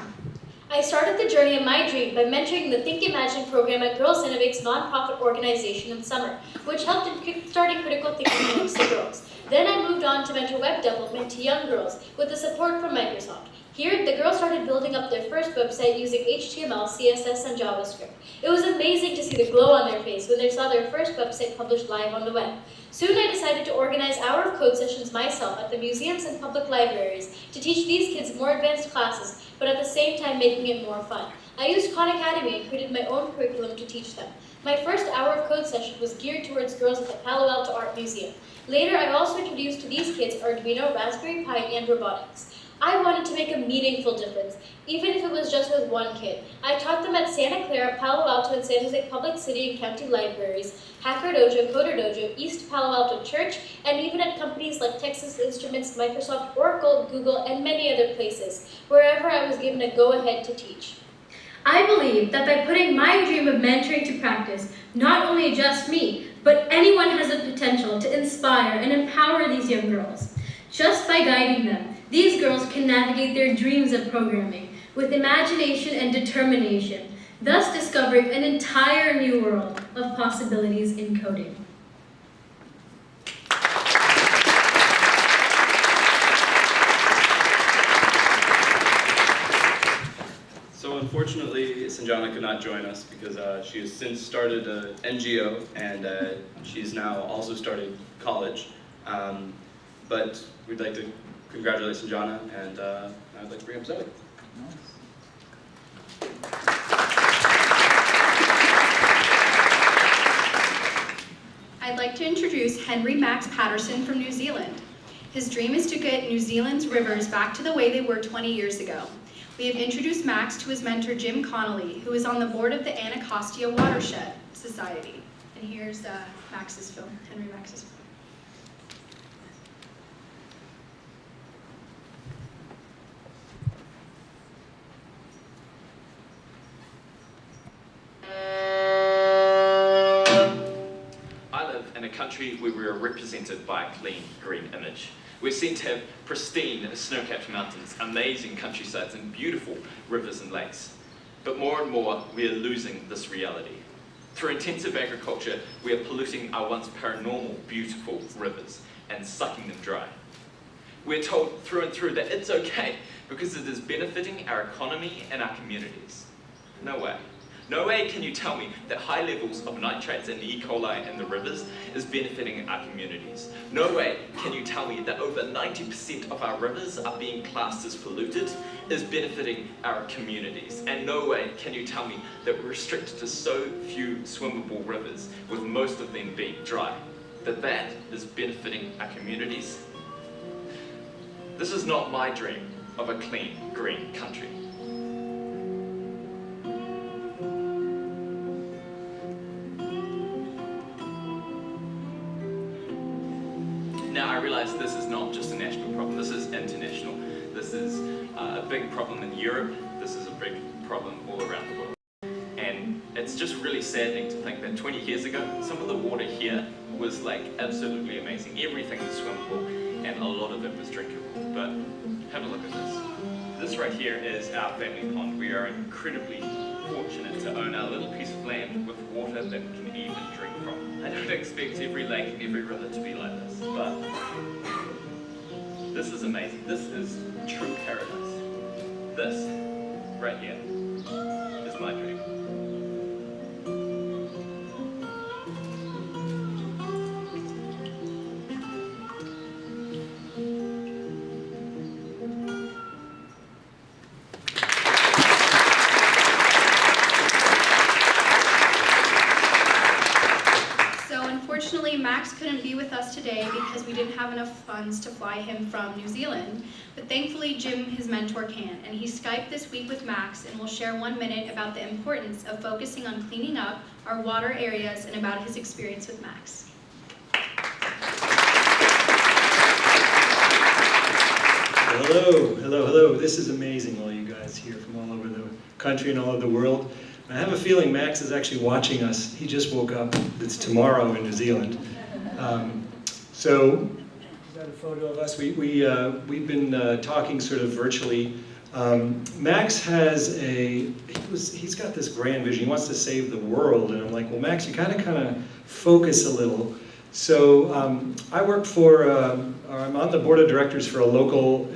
I started the journey of my dream by mentoring the Think Imagine program at Girls Innovate's nonprofit organization in summer, which helped in kickstarting critical thinking amongst the girls. Then I moved on to mentor web development to young girls with the support from Microsoft. Here, the girls started building up their first website using HTML, CSS, and JavaScript. It was amazing to see the glow on their face when they saw their first website published live on the web. Soon I decided to organize Hour of Code sessions myself at the museums and public libraries to teach these kids more advanced classes, but at the same time making it more fun. I used Khan Academy and created my own curriculum to teach them. My first Hour of Code session was geared towards girls at the Palo Alto Art Museum. Later, I also introduced to these kids Arduino, Raspberry Pi, and robotics. I wanted to make a meaningful difference, even if it was just with one kid. I taught them at Santa Clara, Palo Alto, and San Jose Public City and County Libraries, Hacker Dojo, Coder Dojo, East Palo Alto Church, and even at companies like Texas Instruments, Microsoft, Oracle, Google, and many other places, wherever I was given a go-ahead to teach. I believe that by putting my dream of mentoring to practice, not only just me, but anyone has the potential to inspire and empower these young girls. Just by guiding them, these girls can navigate their dreams of programming with imagination and determination, thus discovering an entire new world of possibilities in coding. So unfortunately, Sanjana could not join us because she has since started an NGO and she's now also started college. But we'd like to congratulate Sanjana, and I'd like to bring up Zoe. I'd like to introduce Henry Max Patterson from New Zealand. His dream is to get New Zealand's rivers back to the way they were 20 years ago. We have introduced Max to his mentor Jim Connolly, who is on the board of the Anacostia Watershed Society. And here's Max's film, Henry Max's film. In a country where we are represented by a clean green image. We're seen to have pristine snow-capped mountains, amazing countrysides, and beautiful rivers and lakes. But more and more, we are losing this reality. Through intensive agriculture, we are polluting our once paranormal, beautiful rivers and sucking them dry. We're told through and through that it's okay because it is benefiting our economy and our communities. No way. No way can you tell me that high levels of nitrates and E. coli in the rivers is benefiting our communities. No way can you tell me that over 90% of our rivers are being classed as polluted is benefiting our communities. And no way can you tell me that we're restricted to so few swimmable rivers, with most of them being dry, that is benefiting our communities. This is not my dream of a clean, green country. Now, I realize this is not just a national problem, this is international. This is a big problem in Europe, this is a big problem all around the world. And it's just really saddening to think that 20 years ago, some of the water here was like absolutely amazing. Everything was swimmable, and a lot of it was drinkable. But have a look at this. This right here is our family pond. We are incredibly fortunate to own our little piece of land with water that we can even drink from. I don't expect every lake and every river to be like this, but this is amazing. This is true paradise. This right here is my dream. Unfortunately, Max couldn't be with us today because we didn't have enough funds to fly him from New Zealand, but thankfully Jim, his mentor, can, and he Skyped this week with Max and will share 1 minute about the importance of focusing on cleaning up our water areas and about his experience with Max. Hello, hello, hello. This is amazing, all you guys here from all over the country and all over the world. I have a feeling Max is actually watching us. He just woke up. It's tomorrow in New Zealand. So, is that a photo of us? We've been talking sort of virtually. Max has he's got this grand vision. He wants to save the world. And I'm like, well, Max, you kind of focus a little. So I work I'm on the board of directors for a local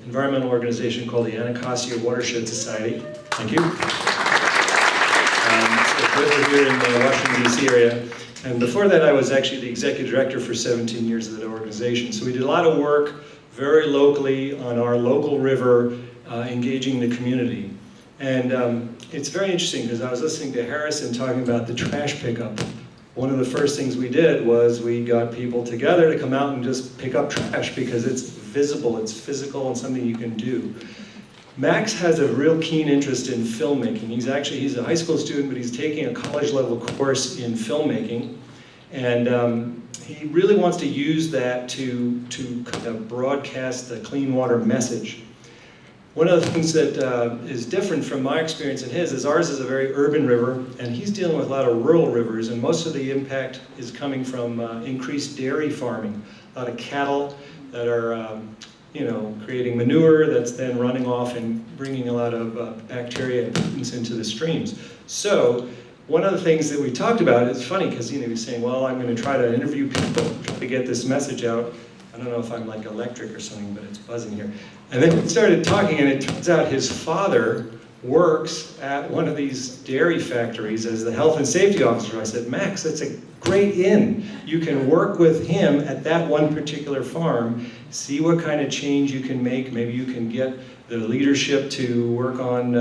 environmental organization called the Anacostia Watershed Society. Thank you. We're here in the Washington, D.C. area. And before that, I was actually the executive director for 17 years of that organization. So we did a lot of work very locally on our local river, engaging the community. And it's very interesting because I was listening to Harrison talking about the trash pickup. One of the first things we did was we got people together to come out and just pick up trash because it's visible, it's physical, and something you can do. Max has a real keen interest in filmmaking. He's a high school student, but he's taking a college level course in filmmaking. And he really wants to use that to kind of broadcast the clean water message. One of the things that is different from my experience and his is ours is a very urban river, and he's dealing with a lot of rural rivers, and most of the impact is coming from increased dairy farming. A lot of cattle that are creating manure that's then running off and bringing a lot of bacteria and pollutants into the streams. So one of the things that we talked about, it's funny because he was saying, well, I'm going to try to interview people, try to get this message out. I don't know if I'm like electric or something, but it's buzzing here. And then we started talking, and it turns out his father works at one of these dairy factories as the health and safety officer. I said, Max, that's a great in. You can work with him at that one particular farm, see what kind of change you can make. Maybe you can get the leadership to work on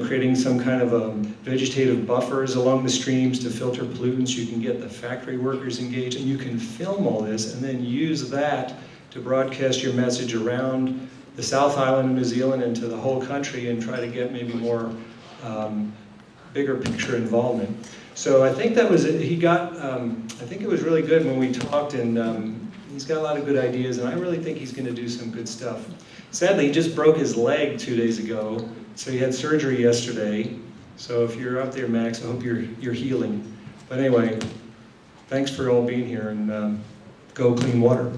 creating some kind of vegetative buffers along the streams to filter pollutants. You can get the factory workers engaged, and you can film all this and then use that to broadcast your message around the South Island of New Zealand and to the whole country and try to get maybe more bigger picture involvement. So I think that was it. I think it was really good when we talked, and he's got a lot of good ideas, and I really think he's going to do some good stuff. Sadly, he just broke his leg 2 days ago, so he had surgery yesterday. So if you're out there, Max, I hope you're healing. But anyway, thanks for all being here, and go clean water.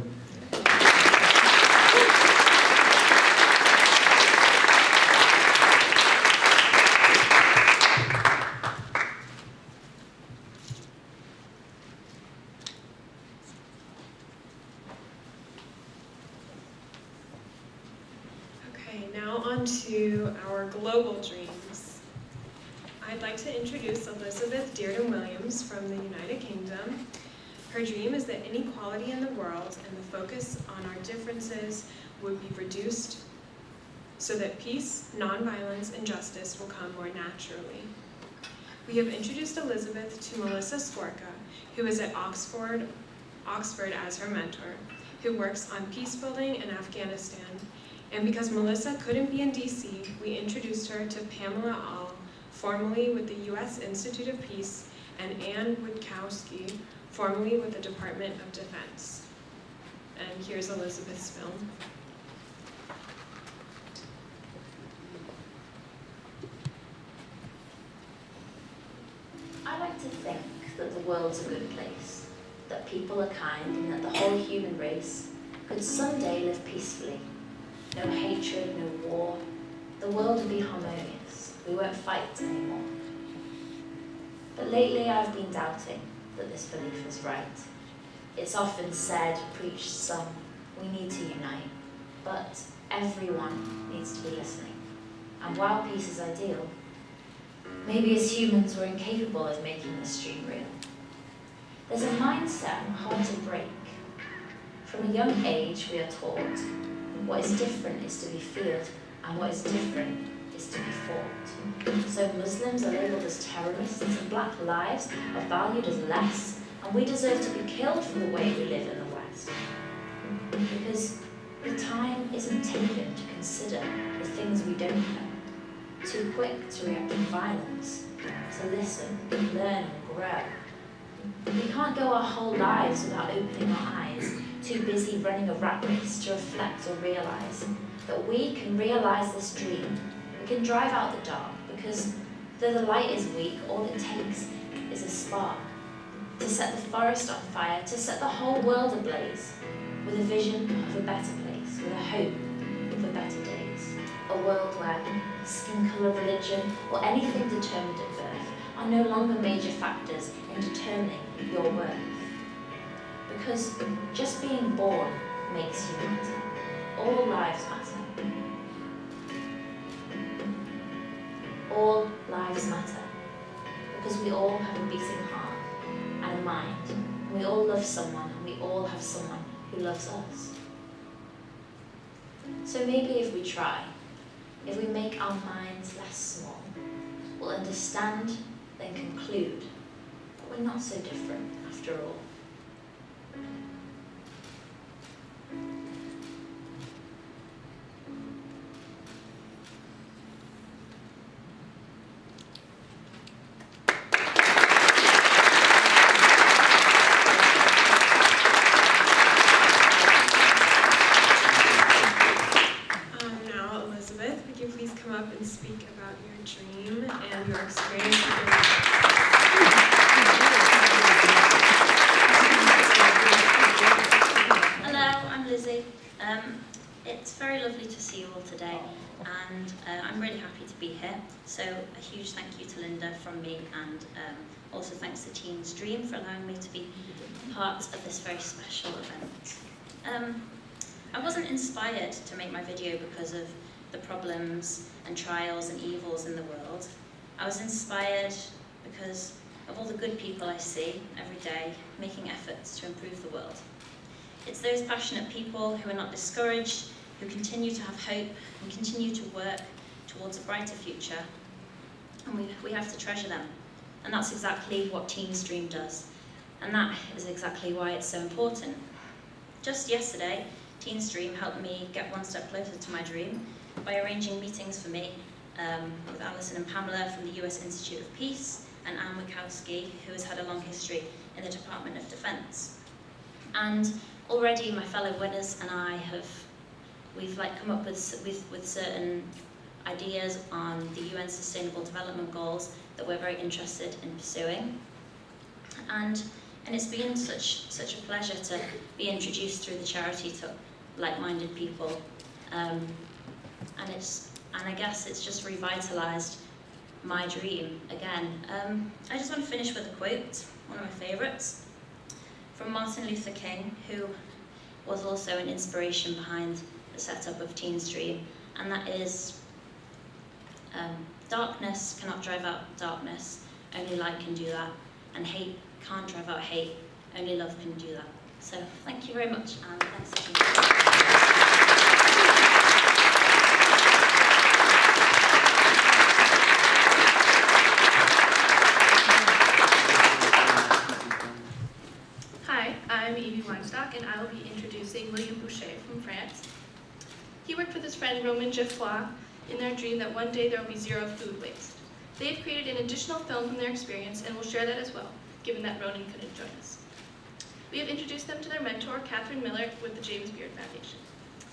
or global dreams. I'd like to introduce Elizabeth Dearden Williams from the United Kingdom. Her dream is that inequality in the world and the focus on our differences would be reduced so that peace, nonviolence, and justice will come more naturally. We have introduced Elizabeth to Melissa Skorka, who is at Oxford as her mentor, who works on peace building in Afghanistan. And because Melissa couldn't be in DC, we introduced her to Pamela All, formerly with the U.S. Institute of Peace, and Ann Witkowski, formerly with the Department of Defense. And here's Elizabeth's film. I like to think that the world's a good place, that people are kind, and that the whole human race could someday live peacefully. No hatred, no war. The world would be harmonious. We won't fight anymore. But lately I've been doubting that this belief is right. It's often said, preached some, we need to unite. But everyone needs to be listening. And while peace is ideal, maybe as humans we're incapable of making this dream real. There's a mindset hard to break. From a young age we are taught what is different is to be feared and what is different is to be fought. So Muslims are labelled as terrorists and black lives are valued as less, and we deserve to be killed for the way we live in the West. Because the time isn't taken to consider the things we don't know. Too quick to react in violence, to listen, learn and grow. We can't go our whole lives without opening our eyes, too busy running a rat race to reflect or realise that we can realise this dream. We can drive out the dark, because though the light is weak, all it takes is a spark to set the forest on fire, to set the whole world ablaze, with a vision of a better place, with a hope for better days. A world where skin colour, religion, or anything determined at birth are no longer major factors in determining your worth. Because just being born makes you matter. All lives matter. All lives matter. Because we all have a beating heart and a mind. We all love someone, and we all have someone who loves us. So maybe if we try, if we make our minds less small, we'll understand, then conclude that we're not so different after all. And speak about your dream and your experience with your Hello, I'm Lizzie. It's very lovely to see you all today, and I'm really happy to be here. So a huge thank you to Linda from me, and also thanks to Teens Dream for allowing me to be part of this very special event. I wasn't inspired to make my video because of the problems and trials and evils in the world. I was inspired because of all the good people I see every day making efforts to improve the world. It's those passionate people who are not discouraged, who continue to have hope and continue to work towards a brighter future, and we have to treasure them. And that's exactly what Teens Dream does, and that is exactly why it's so important. Just yesterday, Teens Dream helped me get one step closer to my dream by arranging meetings for me with Alison and Pamela from the US Institute of Peace and Ann Witkowski, who has had a long history in the Department of Defense. And already my fellow winners and I we've come up with certain ideas on the UN Sustainable Development Goals that we're very interested in pursuing. And it's been such a pleasure to be introduced through the charity to like-minded people. And I guess it's just revitalized my dream again. I just want to finish with a quote, one of my favorites, from Martin Luther King, who was also an inspiration behind the setup of Teens Dream, and that is, Darkness cannot drive out darkness, only light can do that. And hate can't drive out hate, only love can do that. So thank you very much, and thanks for Hi, I'm Evie Weinstock, and I will be introducing William Boucher from France. He worked with his friend Roman Geoffroy in their dream that one day there will be zero food waste. They have created an additional film from their experience and will share that as well, given that Ronan couldn't join us. We have introduced them to their mentor, Catherine Miller, with the James Beard Foundation.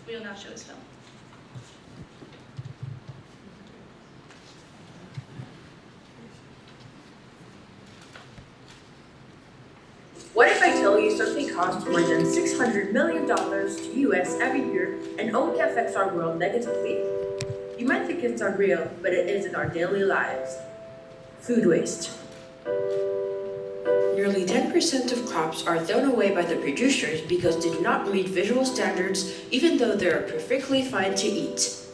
We will now show his film. What if I tell you something costs more than $600 million to US every year and only affects our world negatively? You might think it's unreal, but it is in our daily lives. Food waste. Nearly 10% of crops are thrown away by the producers because they do not meet visual standards, even though they are perfectly fine to eat.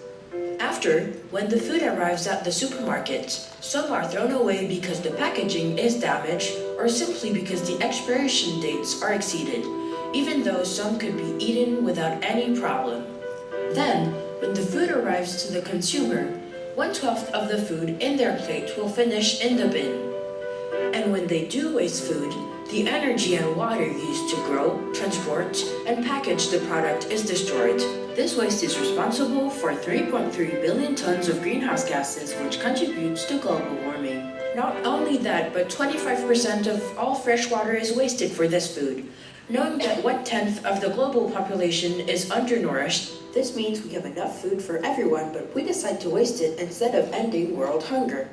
After, when the food arrives at the supermarket, some are thrown away because the packaging is damaged or simply because the expiration dates are exceeded, even though some could be eaten without any problem. Then, when the food arrives to the consumer, 1/12 of the food in their plate will finish in the bin. And when they do waste food, the energy and water used to grow, transport, and package the product is destroyed. This waste is responsible for 3.3 billion tons of greenhouse gases, which contributes to global warming. Not only that, but 25% of all fresh water is wasted for this food. Knowing that 1/10 of the global population is undernourished, this means we have enough food for everyone, but we decide to waste it instead of ending world hunger.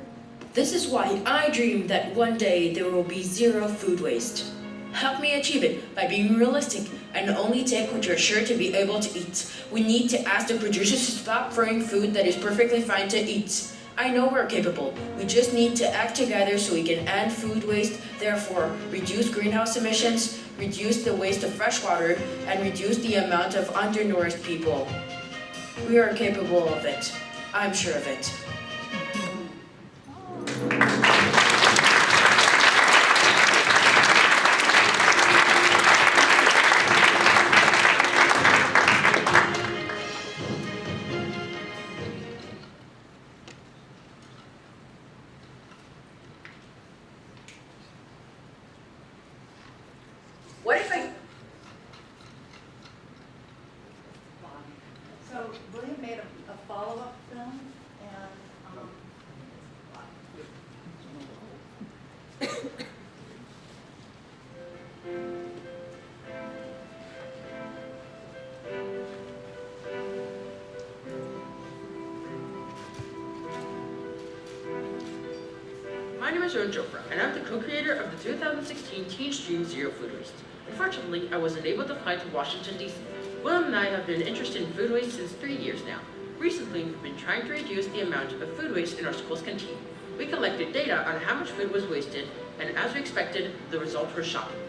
This is why I dream that one day there will be zero food waste. Help me achieve it by being realistic and only take what you're sure to be able to eat. We need to ask the producers to stop throwing food that is perfectly fine to eat. I know we're capable. We just need to act together so we can end food waste, therefore reduce greenhouse emissions, reduce the waste of fresh water, and reduce the amount of undernourished people. We are capable of it. I'm sure of it. What if I... So William made a follow-up film, and My name is Ajay Rosario, and I'm the co-creator of the 2016 Teen Stream Zero Food Waste. Unfortunately, I wasn't able to fly to Washington, D.C. William and I have been interested in food waste since 3 years now. Recently, we've been trying to reduce the amount of food waste in our school's canteen. We collected data on how much food was wasted, and as we expected, the results were shocking.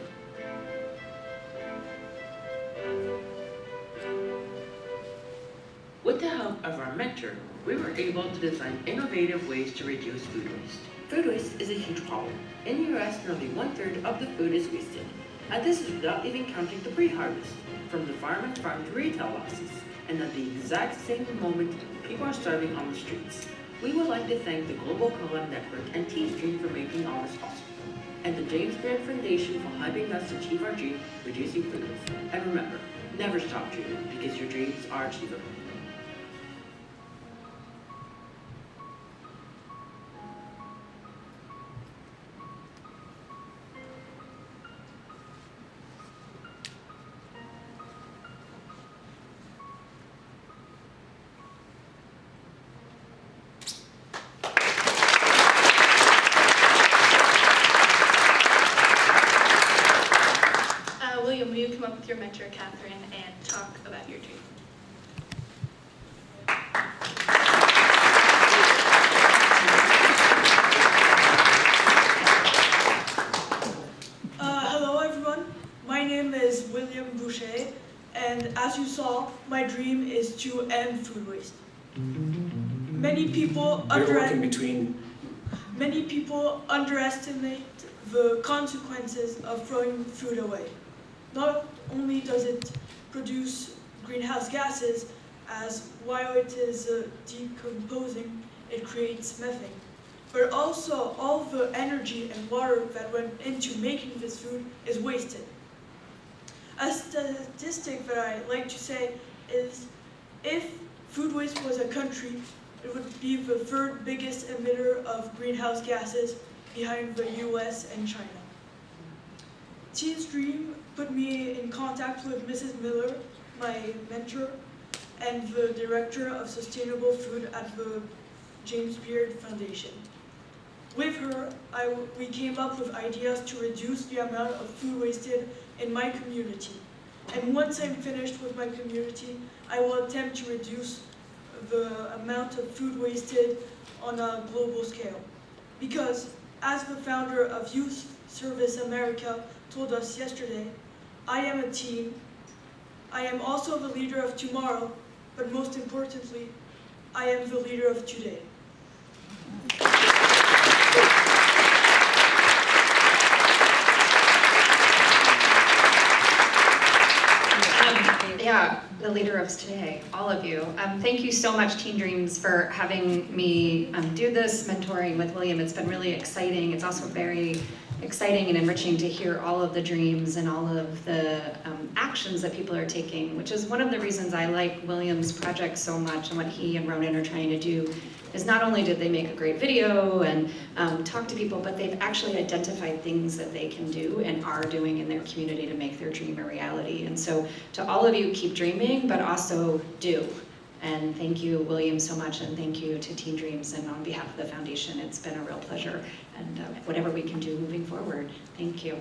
With the help of our mentor, we were able to design innovative ways to reduce food waste. Food waste is a huge problem. In the US, nearly 1/3 of the food is wasted. And this is without even counting the pre-harvest, from the farm and farm to retail losses. And at the exact same moment, people are starving on the streets. We would like to thank the Global Collab Network and Teen Stream for making all this possible. And the James Beard Foundation for helping us achieve our dream, reducing food waste. And remember, never stop dreaming, because your dreams are achievable. William, will you come up with your mentor, Catherine, and talk about your dream? Hello everyone, my name is William Boucher, and as you saw, my dream is to end food waste. Many people We're working between Many people underestimate the consequences of throwing food away. Not only does it produce greenhouse gases, as while it is decomposing, it creates methane, but also all the energy and water that went into making this food is wasted. A statistic that I like to say is, if food waste was a country, it would be the third biggest emitter of greenhouse gases behind the US and China. Teens Dream put me in contact with Mrs. Miller, my mentor, and the director of sustainable food at the James Beard Foundation. With her, we came up with ideas to reduce the amount of food wasted in my community. And once I'm finished with my community, I will attempt to reduce the amount of food wasted on a global scale. Because, as the founder of Youth Service America told us yesterday, I am a teen. I am also the leader of tomorrow, but most importantly, I am the leader of today. Yeah, the leader of today, all of you. Thank you so much, Teen Dreams, for having me do this mentoring with William. It's been really exciting. It's also very exciting and enriching to hear all of the dreams and all of the actions that people are taking, which is one of the reasons I like William's project so much, and what he and Ronan are trying to do is not only did they make a great video and talk to people, but they've actually identified things that they can do and are doing in their community to make their dream a reality. And so to all of you, keep dreaming, but also do. And thank you, William, so much, and thank you to Teen Dreams, and on behalf of the foundation, it's been a real pleasure, and whatever we can do moving forward, thank you.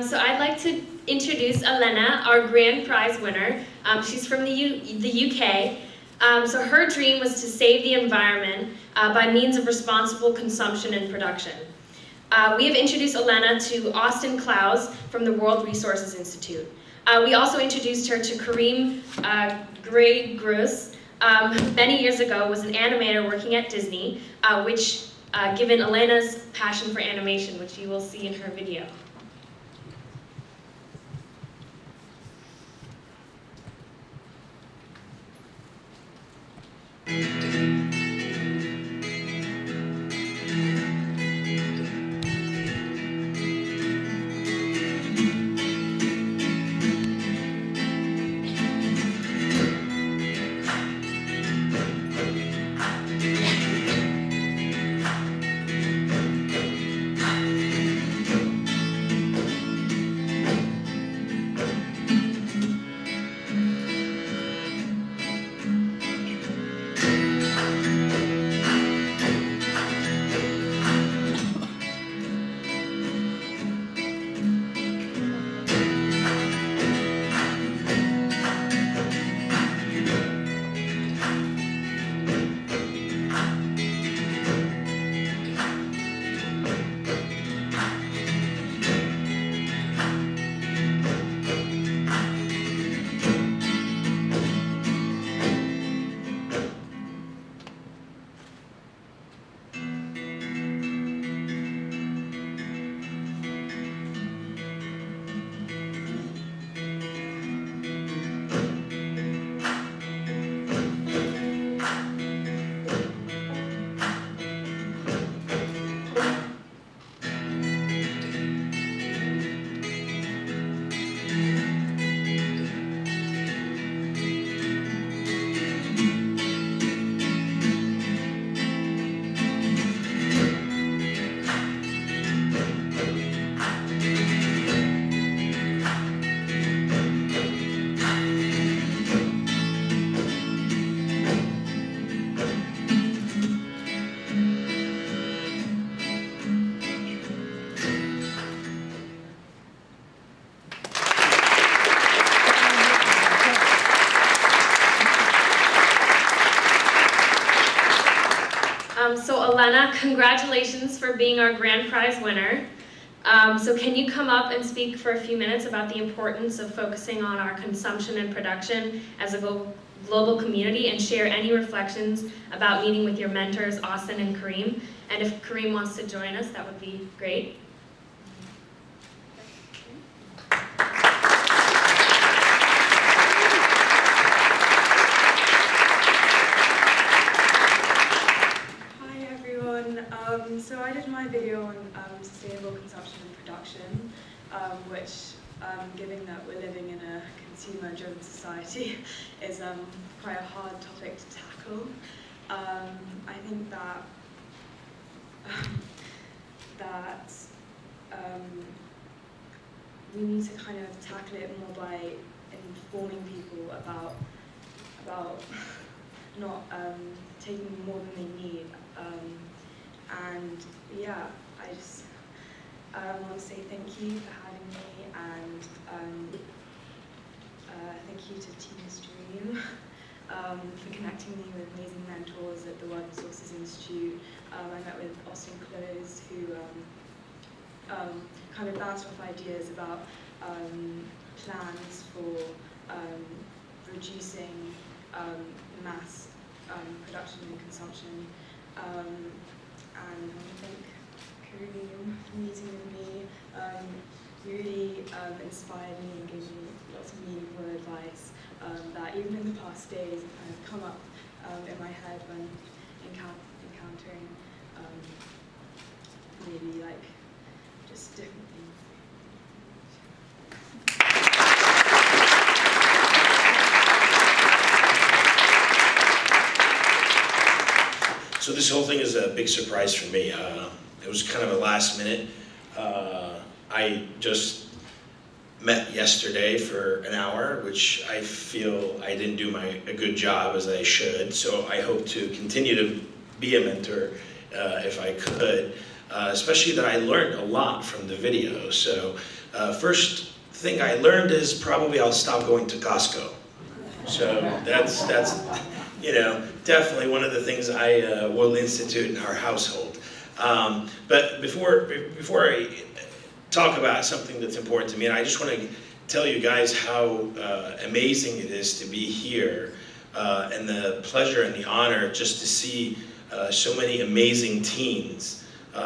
So I'd like to introduce Elena, our grand prize winner. She's from the UK. So her dream was to save the environment by means of responsible consumption and production. We have introduced Elena to Austin Klaus from the World Resources Institute. We also introduced her to Kareem Gray-Grus, who many years ago was an animator working at Disney, which given Elena's passion for animation, which you will see in her video. So Elena, congratulations for being our grand prize winner. So can you come up and speak for a few minutes about the importance of focusing on our consumption and production as a global community, and share any reflections about meeting with your mentors, Austin and Kareem? And if Kareem wants to join us, that would be great. So I did my video on sustainable consumption and production, which, given that we're living in a consumer-driven society, is quite a hard topic to tackle. I think that we need to kind of tackle it more by informing people about not taking more than they need. And yeah, I just want to say thank you for having me, and thank you to Team Stream for connecting me with amazing mentors at the World Resources Institute. I met with Austin Close, who kind of bounced off ideas about plans for reducing mass production and consumption. And I think Kareem meeting with me really inspired me and gave me lots of meaningful advice that even in the past days have kind of come up in my head when encountering maybe like just different things. So this whole thing is a big surprise for me. It was kind of a last minute. I just met yesterday for an hour, which I feel I didn't do a good job as I should. So I hope to continue to be a mentor if I could, especially that I learned a lot from the video. So first thing I learned is probably I'll stop going to Costco. So that's you know, definitely one of the things I will institute in our household. But before I talk about something that's important to me, and I just want to tell you guys how amazing it is to be here, and the pleasure and the honor just to see so many amazing teens.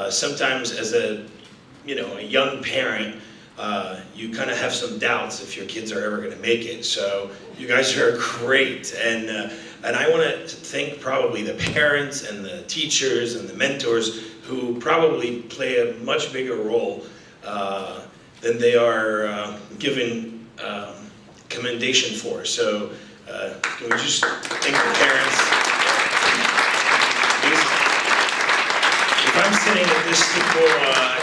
Sometimes as a young parent, you kind of have some doubts if your kids are ever going to make it. So you guys are great, and I want to thank probably the parents and the teachers and the mentors who probably play a much bigger role than they are given commendation for. So can we just thank the parents? If I'm sitting at this table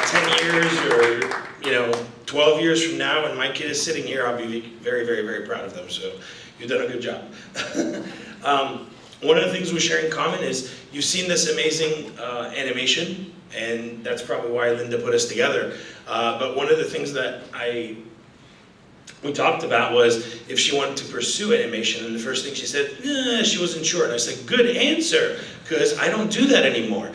10 years or 12 years from now, and my kid is sitting here, I'll be very, very, very proud of them. So you've done a good job. One of the things we share in common is you've seen this amazing animation, and that's probably why Linda put us together. But one of the things that we talked about was if she wanted to pursue animation, and the first thing she said, she wasn't sure. And I said, good answer, because I don't do that anymore.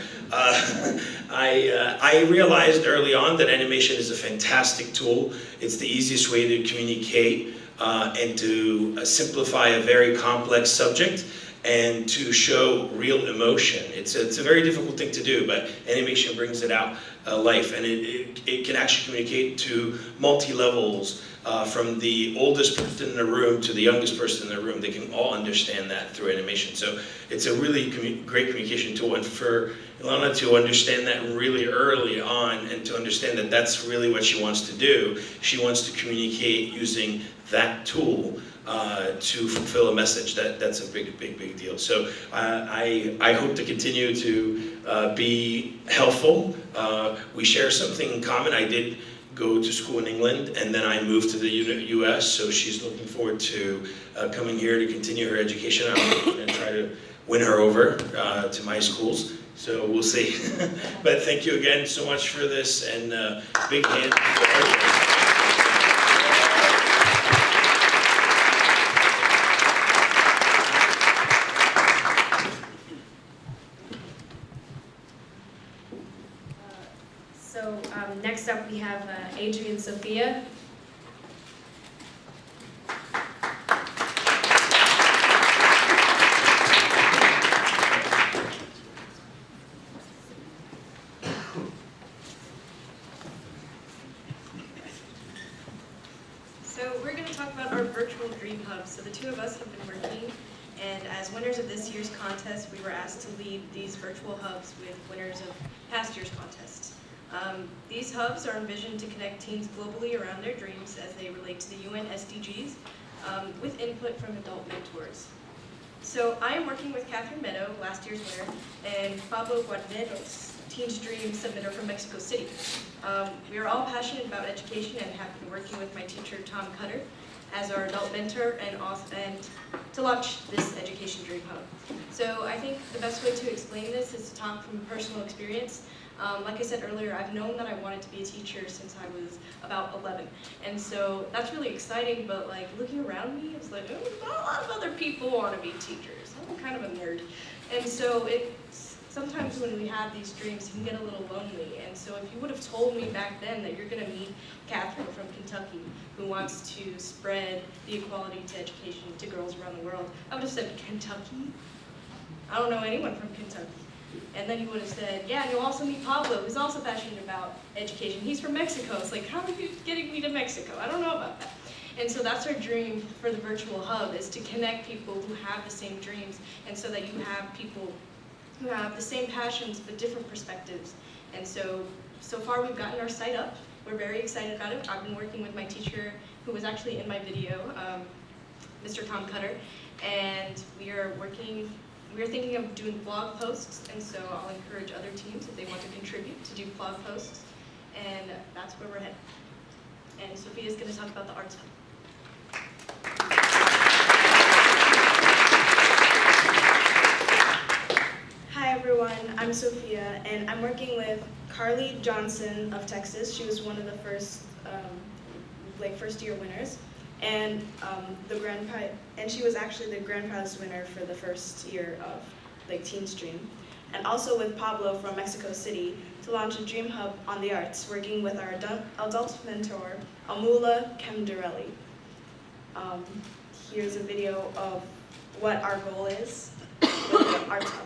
I realized early on that animation is a fantastic tool. It's the easiest way to communicate and to simplify a very complex subject and to show real emotion. It's a very difficult thing to do, but animation brings it out life, and it can actually communicate to multi-levels, from the oldest person in the room to the youngest person in the room. They can all understand that through animation. So it's a really great communication tool, and for Ilana to understand that really early on and to understand that that's really what she wants to do. She wants to communicate using that tool to fulfill a message. That's a big deal. So I hope to continue to be helpful. We share something in common. I did go to school in England, and then I moved to the US, so she's looking forward to coming here to continue her education. I'm going to try to win her over to my schools, so we'll see. But thank you again so much for this, and big hand for everyone. So next up we have Adrian and Sophia. So we're going to talk about our virtual dream hub. So the two of us have been working, and as winners of this year's contest, we were asked to lead these virtual hubs with winners of past year's contests. These hubs are envisioned to connect teens globally around their dreams as they relate to the UN SDGs with input from adult mentors. So I am working with Catherine Meadow, last year's winner, and Pablo Guarneros, Teens Dream submitter from Mexico City. We are all passionate about education and have been working with my teacher, Tom Cutter, as our adult mentor and to launch this Education Dream Hub. So I think the best way to explain this is to talk from personal experience. Like I said earlier, I've known that I wanted to be a teacher since I was about 11. And so that's really exciting, but like looking around me, it's like, oh, not a lot of other people want to be teachers. I'm kind of a nerd. And so sometimes when we have these dreams, you can get a little lonely. And so if you would have told me back then that you're going to meet Catherine from Kentucky, who wants to spread the equality to education to girls around the world, I would have said, Kentucky? I don't know anyone from Kentucky. And then you would have said, yeah, and you'll also meet Pablo, who's also passionate about education. He's from Mexico. It's like, how are you getting me to Mexico? I don't know about that. And so that's our dream for the virtual hub, is to connect people who have the same dreams, and so that you have people who have the same passions but different perspectives. And so far we've gotten our site up. We're very excited about it. I've been working with my teacher, who was actually in my video, Mr. Tom Cutter, and we are thinking of doing blog posts, and so I'll encourage other teams if they want to contribute to do blog posts, and that's where we're headed. And Sophia's going to talk about the Arts Hub. Hi everyone, I'm Sophia, and I'm working with Carly Johnson of Texas. She was one of the first year winners, and the grand prize, and she was actually the grand prize winner for the first year of Teens Dream. And also with Pablo from Mexico City to launch a dream hub on the arts, working with our adult mentor, Amula Kemdarelli. Here's a video of what our goal is with the Arts Hub.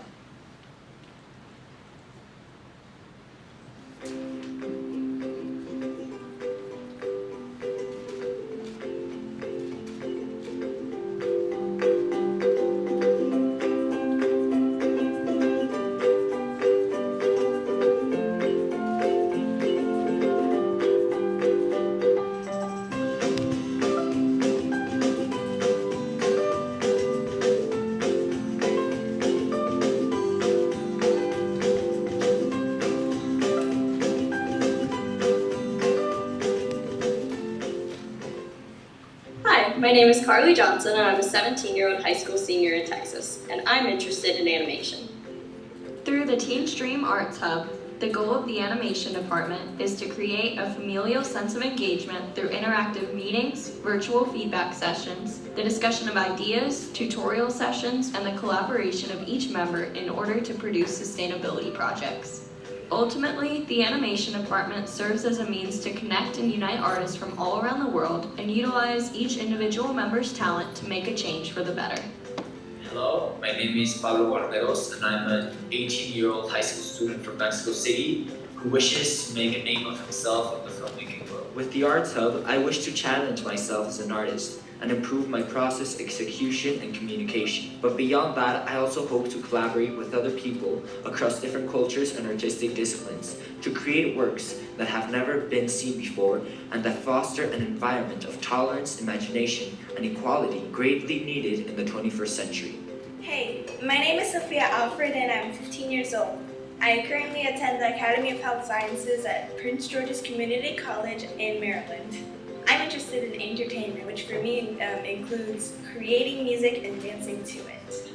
My name is Carly Johnson, and I'm a 17-year-old high school senior in Texas, and I'm interested in animation. Through the Teens Dream Arts Hub, the goal of the animation department is to create a familial sense of engagement through interactive meetings, virtual feedback sessions, the discussion of ideas, tutorial sessions, and the collaboration of each member in order to produce sustainability projects. Ultimately, the animation department serves as a means to connect and unite artists from all around the world and utilize each individual member's talent to make a change for the better. Hello, my name is Pablo Guarneros, and I'm an 18-year-old high school student from Mexico City who wishes to make a name of himself in the filmmaking world. With the Arts Hub, I wish to challenge myself as an artist and improve my process, execution, and communication. But beyond that, I also hope to collaborate with other people across different cultures and artistic disciplines to create works that have never been seen before and that foster an environment of tolerance, imagination, and equality greatly needed in the 21st century. Hey, my name is Sophia Alfred and I'm 15 years old. I currently attend the Academy of Health Sciences at Prince George's Community College in Maryland. I'm interested in entertainment, which for me includes creating music and dancing to it.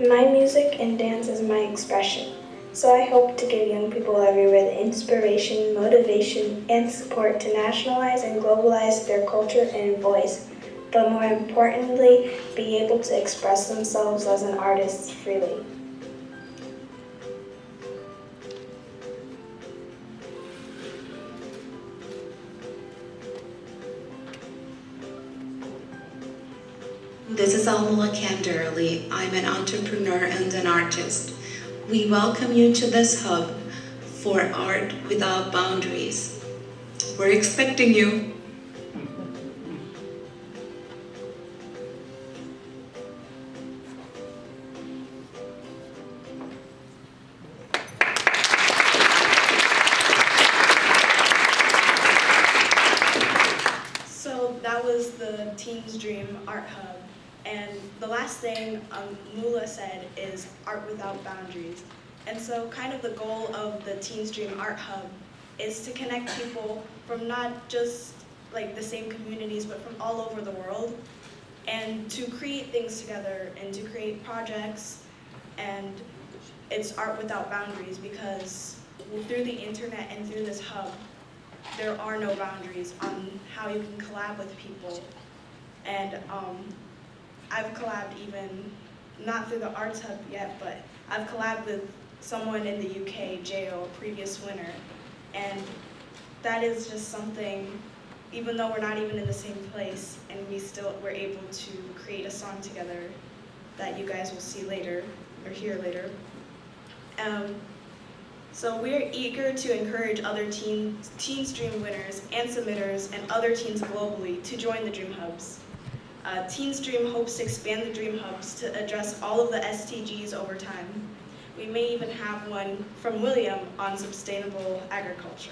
My music and dance is my expression, so I hope to give young people everywhere the inspiration, motivation, and support to nationalize and globalize their culture and voice, but more importantly, be able to express themselves as an artist freely. This is Almala Kanderly. I'm an entrepreneur and an artist. We welcome you to this hub for art without boundaries. We're expecting you. So that was the Teens Dream Art Hub. And the last thing Mula said is art without boundaries. And so kind of the goal of the Teens Dream Art Hub is to connect people from not just like the same communities, but from all over the world, and to create things together and to create projects. And it's art without boundaries because through the internet and through this hub, there are no boundaries on how you can collab with people. And I've collabed even, not through the Arts Hub yet, but I've collabed with someone in the UK, Jo, a previous winner. And that is just something, even though we're not even in the same place, and we're able to create a song together that you guys will see later, or hear later. So we're eager to encourage other Teens Dream winners and submitters and other teens globally to join the Dream Hubs. Teens Dream hopes to expand the Dream Hubs to address all of the SDGs over time. We may even have one from William on sustainable agriculture.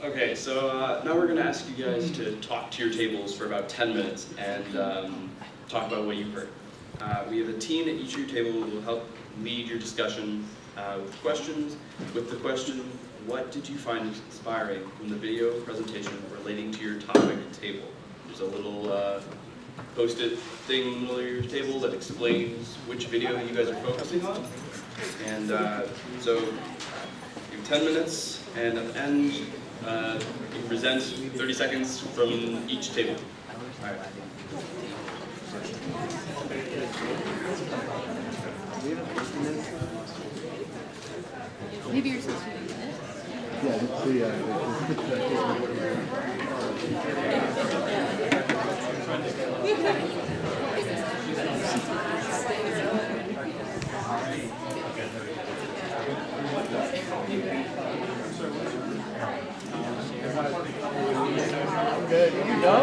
Okay, so now we're going to ask you guys to talk to your tables for about 10 minutes and talk about what you've heard. We have a team at each of your table who will help lead your discussion with questions. With the question, what did you find inspiring from the video presentation relating to your topic table? There's a little post-it thing in the middle of your table that explains which video you guys are focusing on. And so you have 10 minutes, and at the end, you can present 30 seconds from each table. All right. Maybe you're supposed to do this. Yeah, let's see. Good. You know?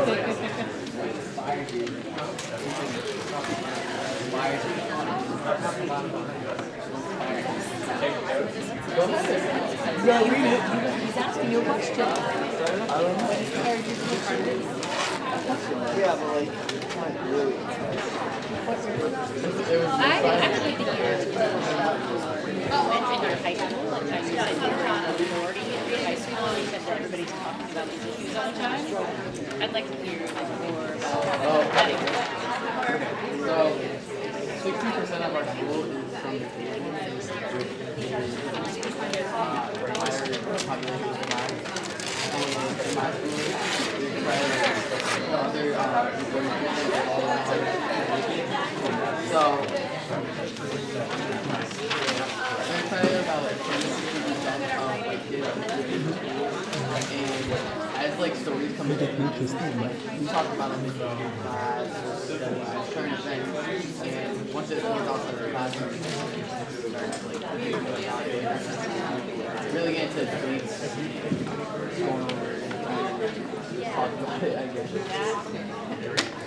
Yeah, read it. He's asking you a question. I don't know. Yeah, but like, not really. I actually think you mentioned your high school, like how you said you're not a minority in your high school, and you said that everybody's talking about these issues all the time. I'd like to hear more about that. So, 60% of our school is from the Philippines. So, I'm gonna tell you about like white kids and as like stories come in, we talk about them in class, certain events, and once it goes outside the classroom, really get into debates going over and talk about it, I guess.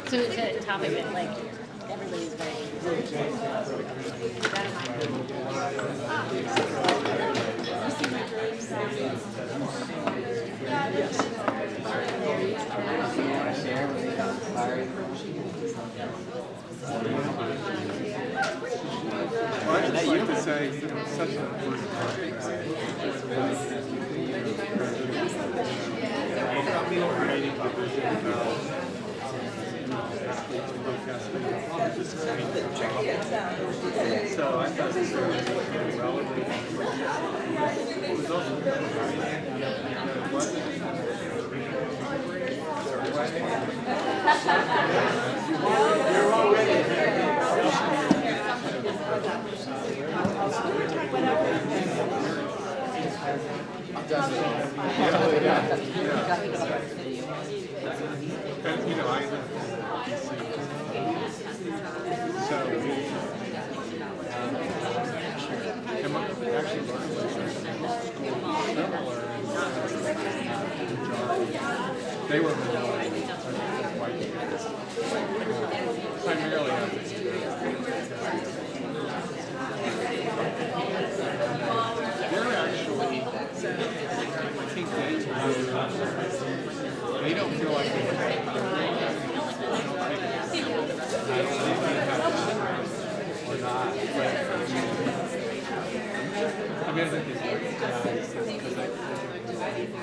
So it's a topic that like everybody's very Well, that you emphasize such an important topic. So I thought this was relevant. It was also you're already. They were minority, white kids. Primarily they're actually, I think they don't feel like they're or not. I mean, I think it's because they black kids.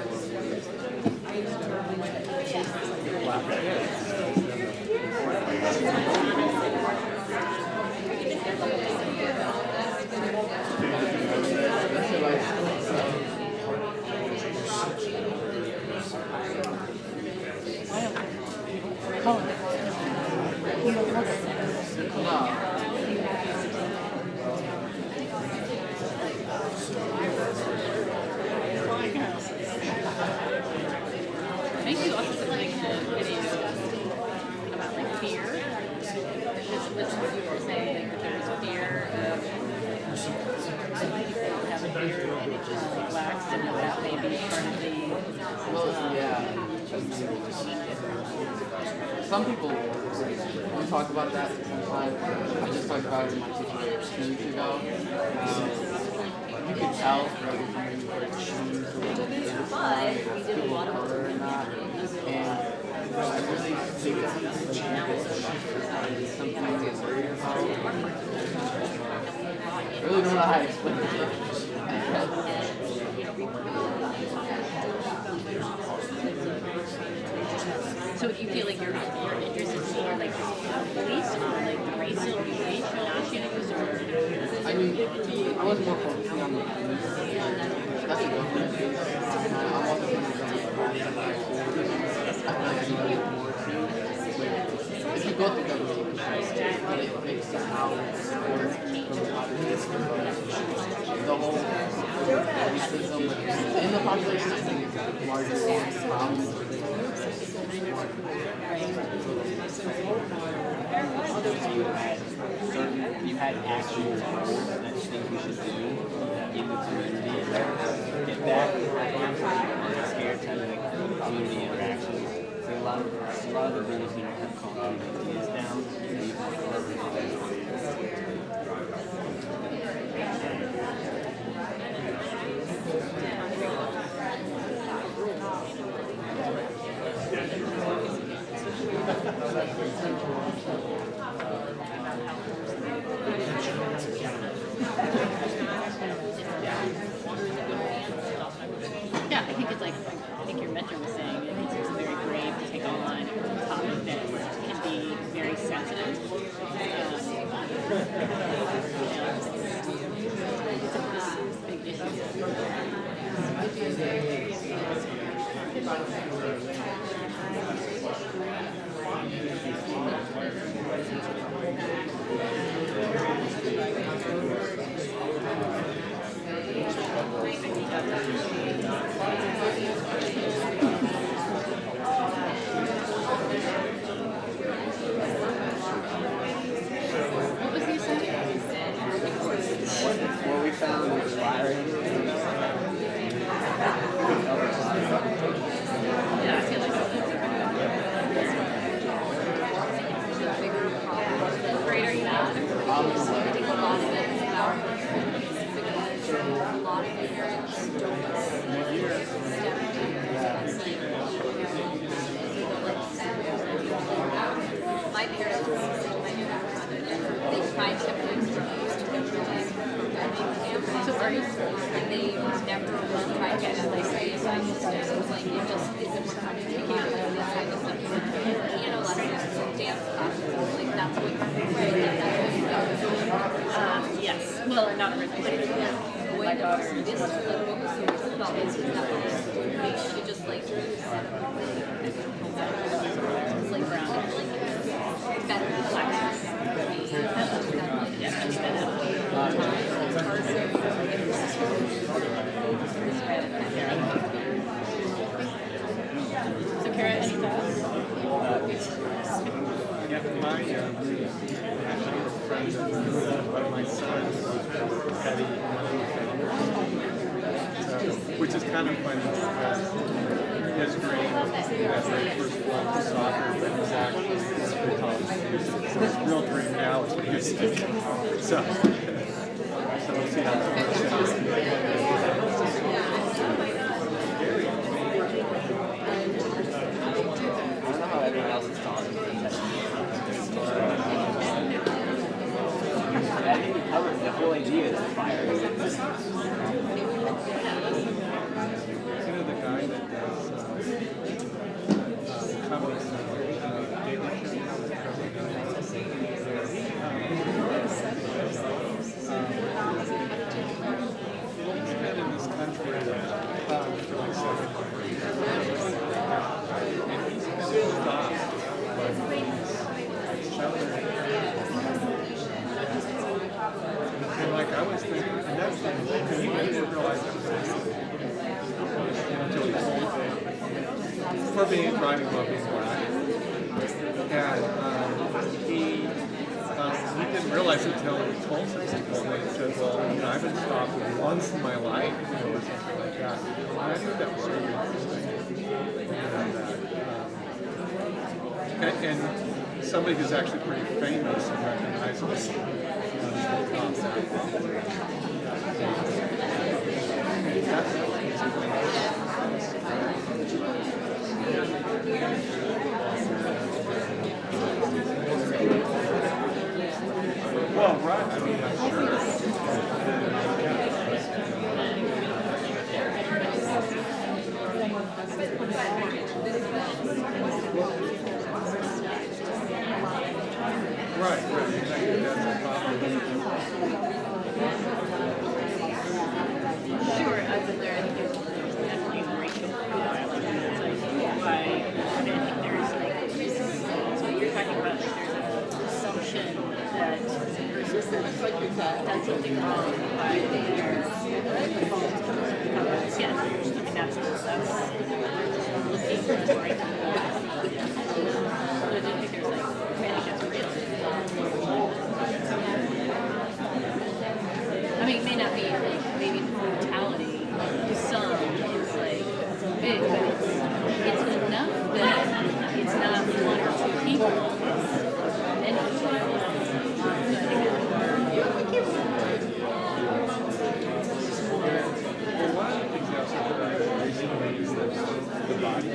Maybe you also put like a video about like fear. This is what you were saying, like there's fear of people having fear of blacks, and that may be part of the Some people, we talk about that sometimes. I just talked about it in my teaching 2 weeks ago. You can tell from where it shoes or people of color or not. And I really think that something to get worried about. I really don't know how to explain it. So do you feel like you're interested in more like police or like the racial relation issues, or? I mean, I was more focusing on the police. That's a good thing. I'm also focusing on the crime. I feel like I need to get more to. If you go through double team, it makes somehow work from the population. The whole racism in the population, I think, is the largest problem. You had actual that you think we should do in the community and get that scared type of community interactions. So a lot of the rules here have calmed ideas down. Yeah, I think it's like, I think your mentor was saying, it's very brave to take on a topic that can be very sensitive. Big issue. What was he saying? What we found inspiring. Yeah, I feel like great, are you now? I think a lot of it is about because a lot of parents don't my parents were they tried to put used to go to like programming camps and they never tried to get like so it was like it just isn't what kind of you can't do this type of stuff. Piano lessons and dance classes, like that's what yes. Well, not originally. my daughter this is like what was so about this is that she just like it's like brown like better than black. which is kind of funny because his dream was to be that very first club for soccer, but he's actually a college student. So his real dream now is to be a teacher. So we'll see how that works out. Everyone else is talking. I think we covered the whole idea of the fire. You know the guy that does Cabot daily he's been in this country for like 7 years. And he's been stopped by these children. And like I was thinking, and that's because he didn't realize it was until he told me for being driving while being black. And he didn't realize it until he told some people, and they said, well, you know, I've been stopped once in my life, you know, or something like that. And I think that was really interesting. And somebody who's actually pretty famous and recognizable. Well, right. I mean, I'm sure. Right, exactly. That's a problem. Sure, other there, I think there's definitely a racial violence. It's like, why, I think there's like, so you're talking about like there's an assumption that a person done something wrong by their fault. Yeah, I mean, that's looking for right. So I do think there's like, I think that's real. I mean, it may not be like, maybe brutality to some is like big, but it's enough that it's not one or two people. And one of the things that's very recently is that the body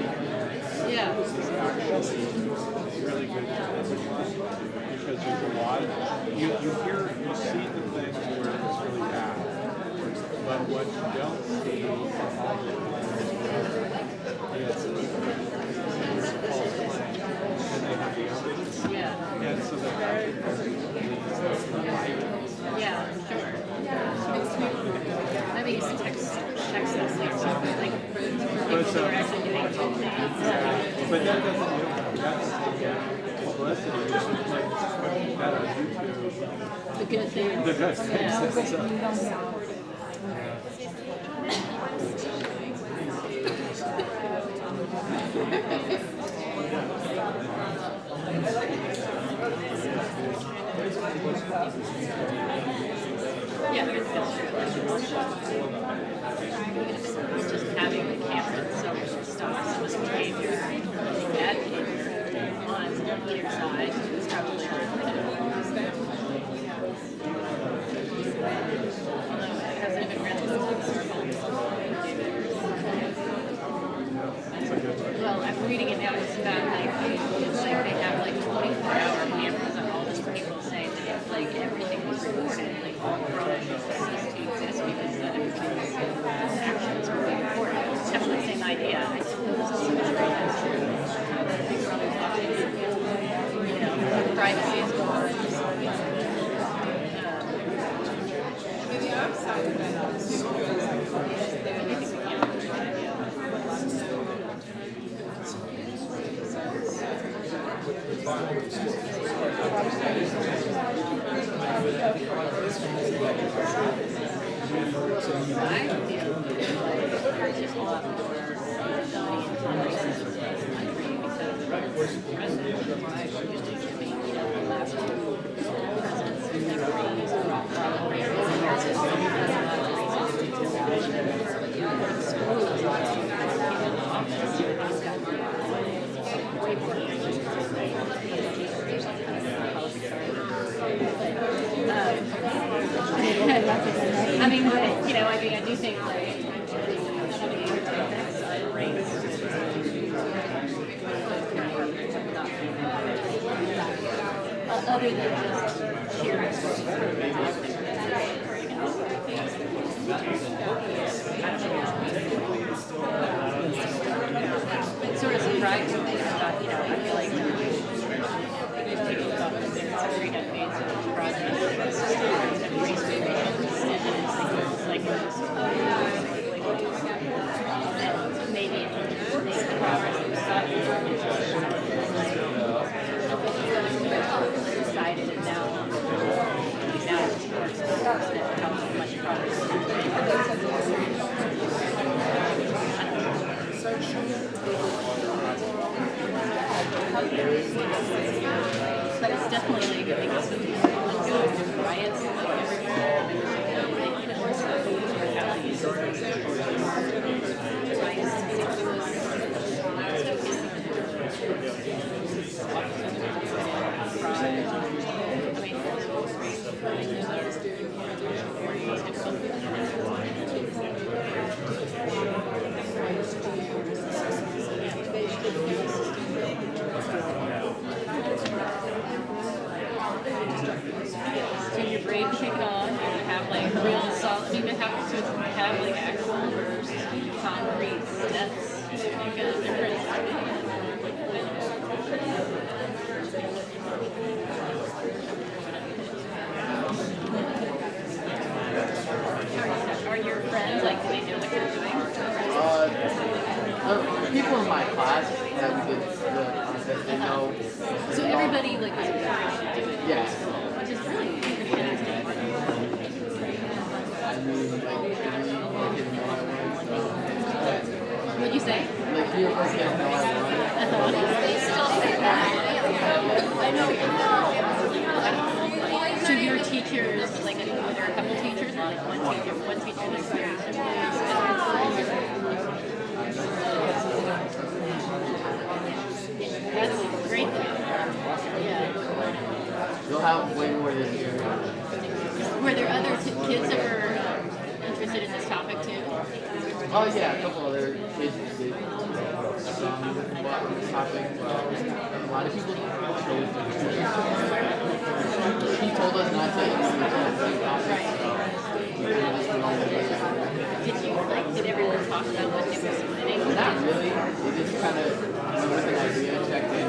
is actually really good because there's a lot of, you see the things where it's really bad, but what you don't see all the time is false claim, and they have the evidence, and so they're actually sure. I mean, it's Texas, like, for people who are actually doing it. But that doesn't, that's publicity, it's just like that on YouTube. The good things. The good things. Yeah, that's true. Just having the camera so stop someone's behavior, bad behavior on either side is probably well, I'm reading it now. It's about it's like they have like 24-hour cameras on all these people saying that if like everything was recorded, like all crime ceased to exist because everything's actions were being recorded. It's definitely the same idea. I suppose it's you know, privacy is gone. Maybe I'm sorry. President Other than just cheering. It's sort of surprising that I feel like it's a great advance in the project. Maybe decided and now it's more exposed and how much progress. But it's definitely like a big riots so you're brave to take it on and have like real solid, I mean, to have like actual concrete steps, like a different. Are your friends, like, do they know what you're doing? People in my class that we did the contest, they know. So everybody, like, was encouraged to do it? Yeah. Which is really interesting. I mean, like, we didn't know I won. What'd you say? Like, few of us didn't know I won. They still say that. I know. So your teachers, like, were there a couple teachers, or like one teacher that's very That's great. Yeah. You'll have way more this year. Were there other kids that were interested in this topic too? Oh yeah, a couple other kids did some about this topic. A lot of people chose to. He told us not to use the topic, so we kind of just went on with it. Did everyone talk about what they were submitting? Not really. They just kind of went with an idea, checked in.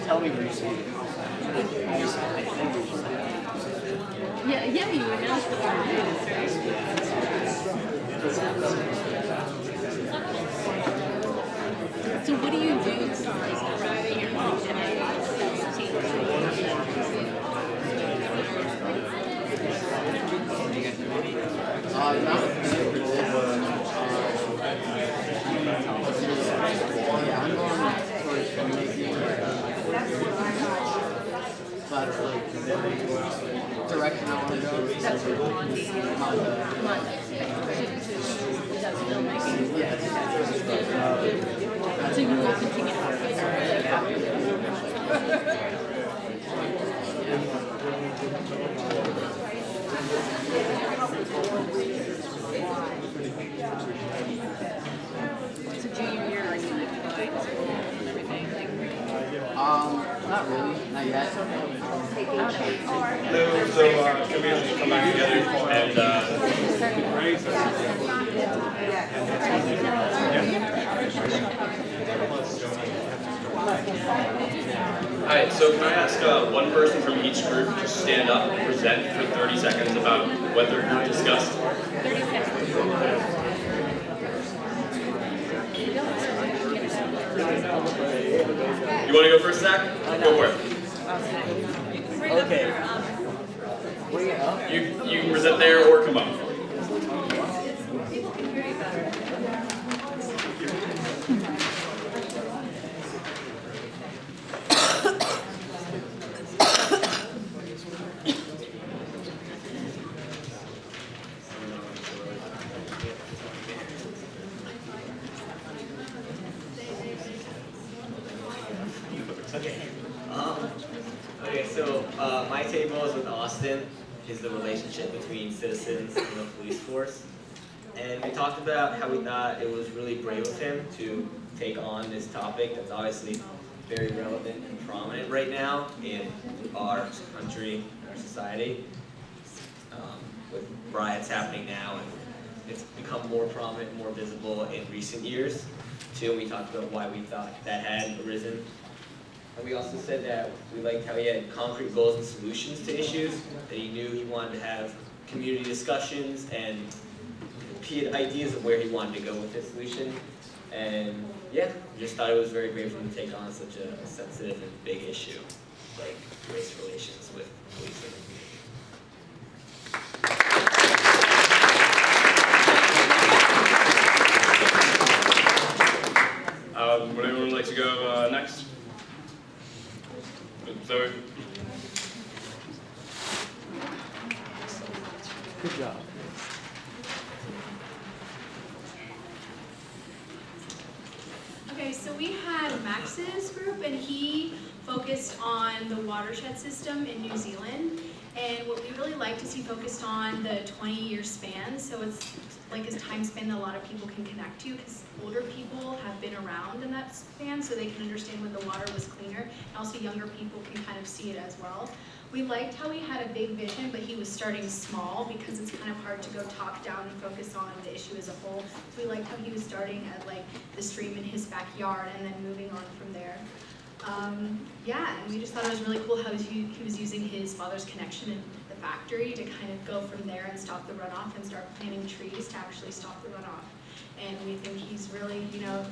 Tell me recently. Yeah, you announced what you're doing. So what do you do to like promote your Direction I want to go. That's what Yes. So you will continue to work with her. So junior year, are you like going to school and everything? Not really, not yet. So, can we just come back together and Alright, so can I ask one person from each group to stand up and present for 30 seconds about what their group discussed? 30 seconds. You want to go first, Zach? Go for it. Okay. You can present there or come up. Okay, so my table is with Austin, is the relationship between citizens and the police force. And we talked about how we thought it was really brave of him to take on this topic that's obviously very relevant and prominent right now in our country and our society. With riots happening now, and it's become more prominent, more visible in recent years. Too, we talked about why we thought that had arisen. And we also said that we liked how he had concrete goals and solutions to issues, that he knew he wanted to have community discussions, and he had ideas of where he wanted to go with his solution. And yeah, we just thought it was very brave for him to take on such a sensitive and big issue, like race relations with policing. Would anyone like to go next? Zoe? Good job. Okay, so we had Max's group, and he focused on the watershed system in New Zealand. And what we really liked is he focused on the 20-year span. So it's like a time span that a lot of people can connect to, because older people have been around in that span, so they can understand when the water was cleaner. And also younger people can kind of see it as well. We liked how he had a big vision, but he was starting small, because it's kind of hard to go top down and focus on the issue as a whole. So we liked how he was starting at like the stream in his backyard and then moving on from there. Yeah, and we just thought it was really cool how he was using his father's connection in the factory to kind of go from there and stop the runoff and start planting trees to actually stop the runoff. And we think he's really, you know,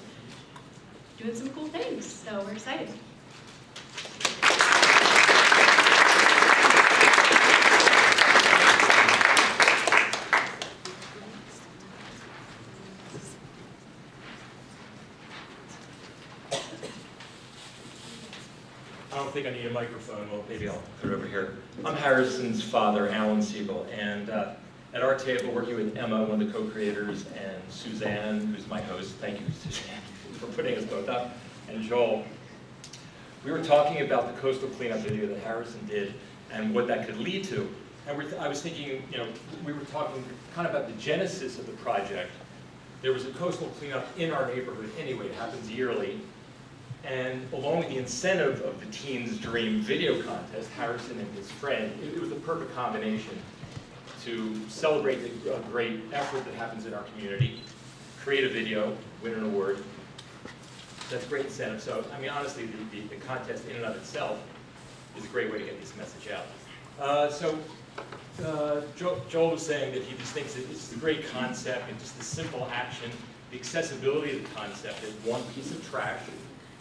doing some cool things, so we're excited. I don't think I need a microphone. Well, maybe I'll put it over here. I'm Harrison's father, Alan Siegel, and at our table, working with Emma, one of the co-creators, and Suzanne, who's my host. Thank you, Suzanne, for putting us both up, and Joel. We were talking about the coastal cleanup video that Harrison did and what that could lead to. And I was thinking, you know, we were talking kind of about the genesis of the project. There was a coastal cleanup in our neighborhood anyway. It happens yearly. And along with the incentive of the Teen's Dream video contest, Harrison and his friend, it was the perfect combination to celebrate the great effort that happens in our community, create a video, win an award. That's great incentive. So, I mean, honestly, the contest in and of itself is a great way to get this message out. Joel was saying that he just thinks that it's a great concept and just the simple action, the accessibility of the concept is one piece of trash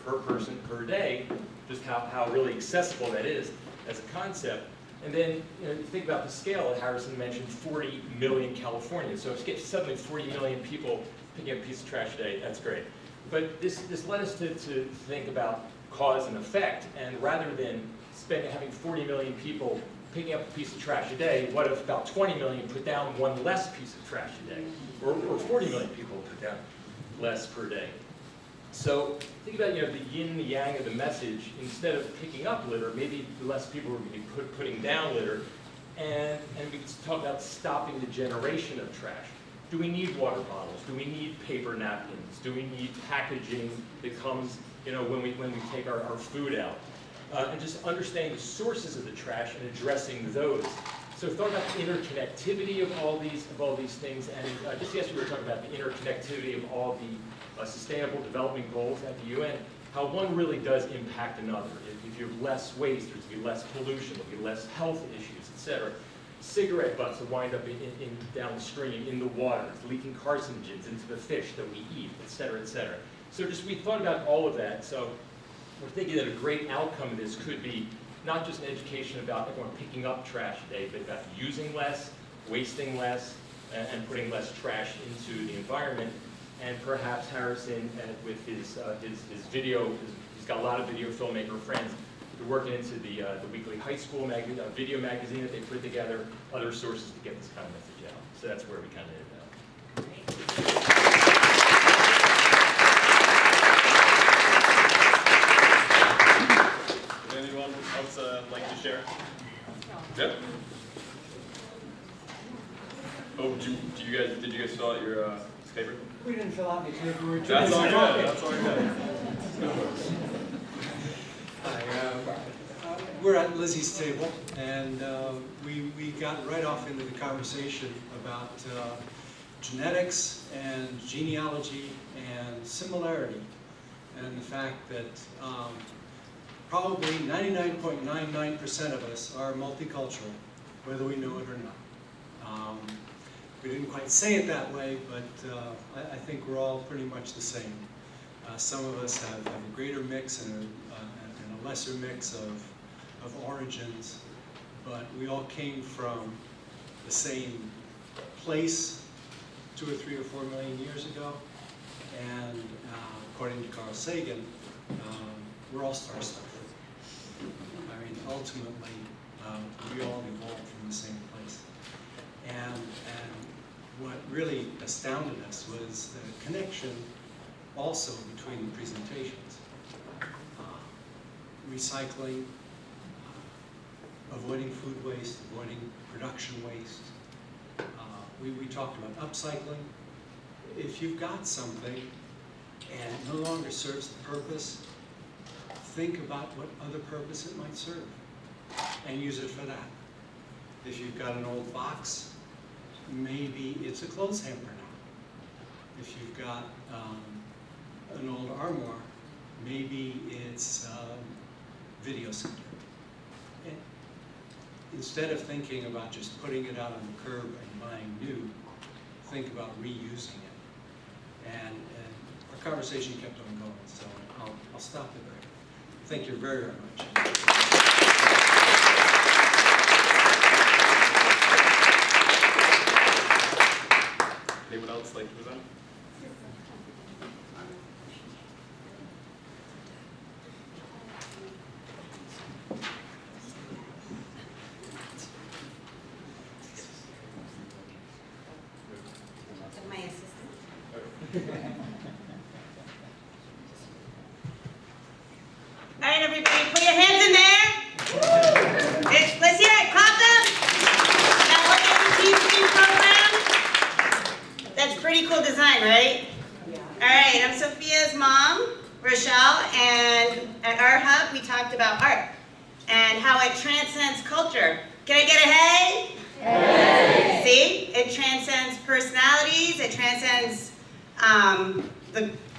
per person per day, just how really accessible that is as a concept. And then, you know, you think about the scale that Harrison mentioned, 40 million Californians. So if you get suddenly 40 million people picking up a piece of trash a day, that's great. But this led us to think about cause and effect, and rather than having 40 million people picking up a piece of trash a day, what if about 20 million put down one less piece of trash a day? Or 40 million people put down less per day. So think about, you know, the yin, the yang of the message. Instead of picking up litter, maybe less people are going to be putting down litter. And we can talk about stopping the generation of trash. Do we need water bottles? Do we need paper napkins? Do we need packaging that comes, you know, when we take our food out? And just understanding the sources of the trash and addressing those. So thought about the interconnectivity of all these things, and just yesterday we were talking about the interconnectivity of all the Sustainable Development Goals at the UN. how one really does impact another. If you have less waste, there's going to be less pollution, there'll be less health issues, etc. Cigarette butts will wind up downstream in the water, leaking carcinogens into the fish that we eat, etc., etc. So just we thought about all of that. So we're thinking that a great outcome of this could be not just an education about everyone picking up trash today, but about using less, wasting less, and putting less trash into the environment. And perhaps Harrison, with his video, he's got a lot of video filmmaker friends. They're working into the weekly high school video magazine that they put together, other sources to get this kind of message out. So that's where we kind of ended up. Would anyone else like to share? Yep. Oh, did you guys fill out your paper? We didn't fill out any paperwork. That's all good. That's all good. Hi, we're at Lizzie's table, and we got right off into the conversation about genetics and genealogy and similarity, and the fact that probably 99.99% of us are multicultural, whether we know it or not. We didn't quite say it that way, but I think we're all pretty much the same. Some of us have a greater mix and a lesser mix of origins, but we all came from the same place 2 or 3 or 4 million years ago, and according to Carl Sagan, we're all star stuff. I mean, ultimately, we all evolved from the same place. And what really astounded us was the connection also between the presentations. Recycling, avoiding food waste, avoiding production waste. We talked about upcycling. If you've got something and it no longer serves the purpose, think about what other purpose it might serve and use it for that. If you've got an old box, maybe it's a clothes hamper now. If you've got an old armoire, maybe it's a video center. And instead of thinking about just putting it out on the curb and buying new, think about reusing it. And our conversation kept on going, so I'll stop it there. Thank you very, very much. Anyone else like to present? My assistant. All right, everybody, put your hands in there. Let's hear it. Clap them. Now look at the teaching program. That's pretty cool design, right? Yeah. All right, I'm Sophia's mom, Rochelle, and at our hub we talked about art and how it transcends culture. Can I get a hey? Hey. See? It transcends personalities, it transcends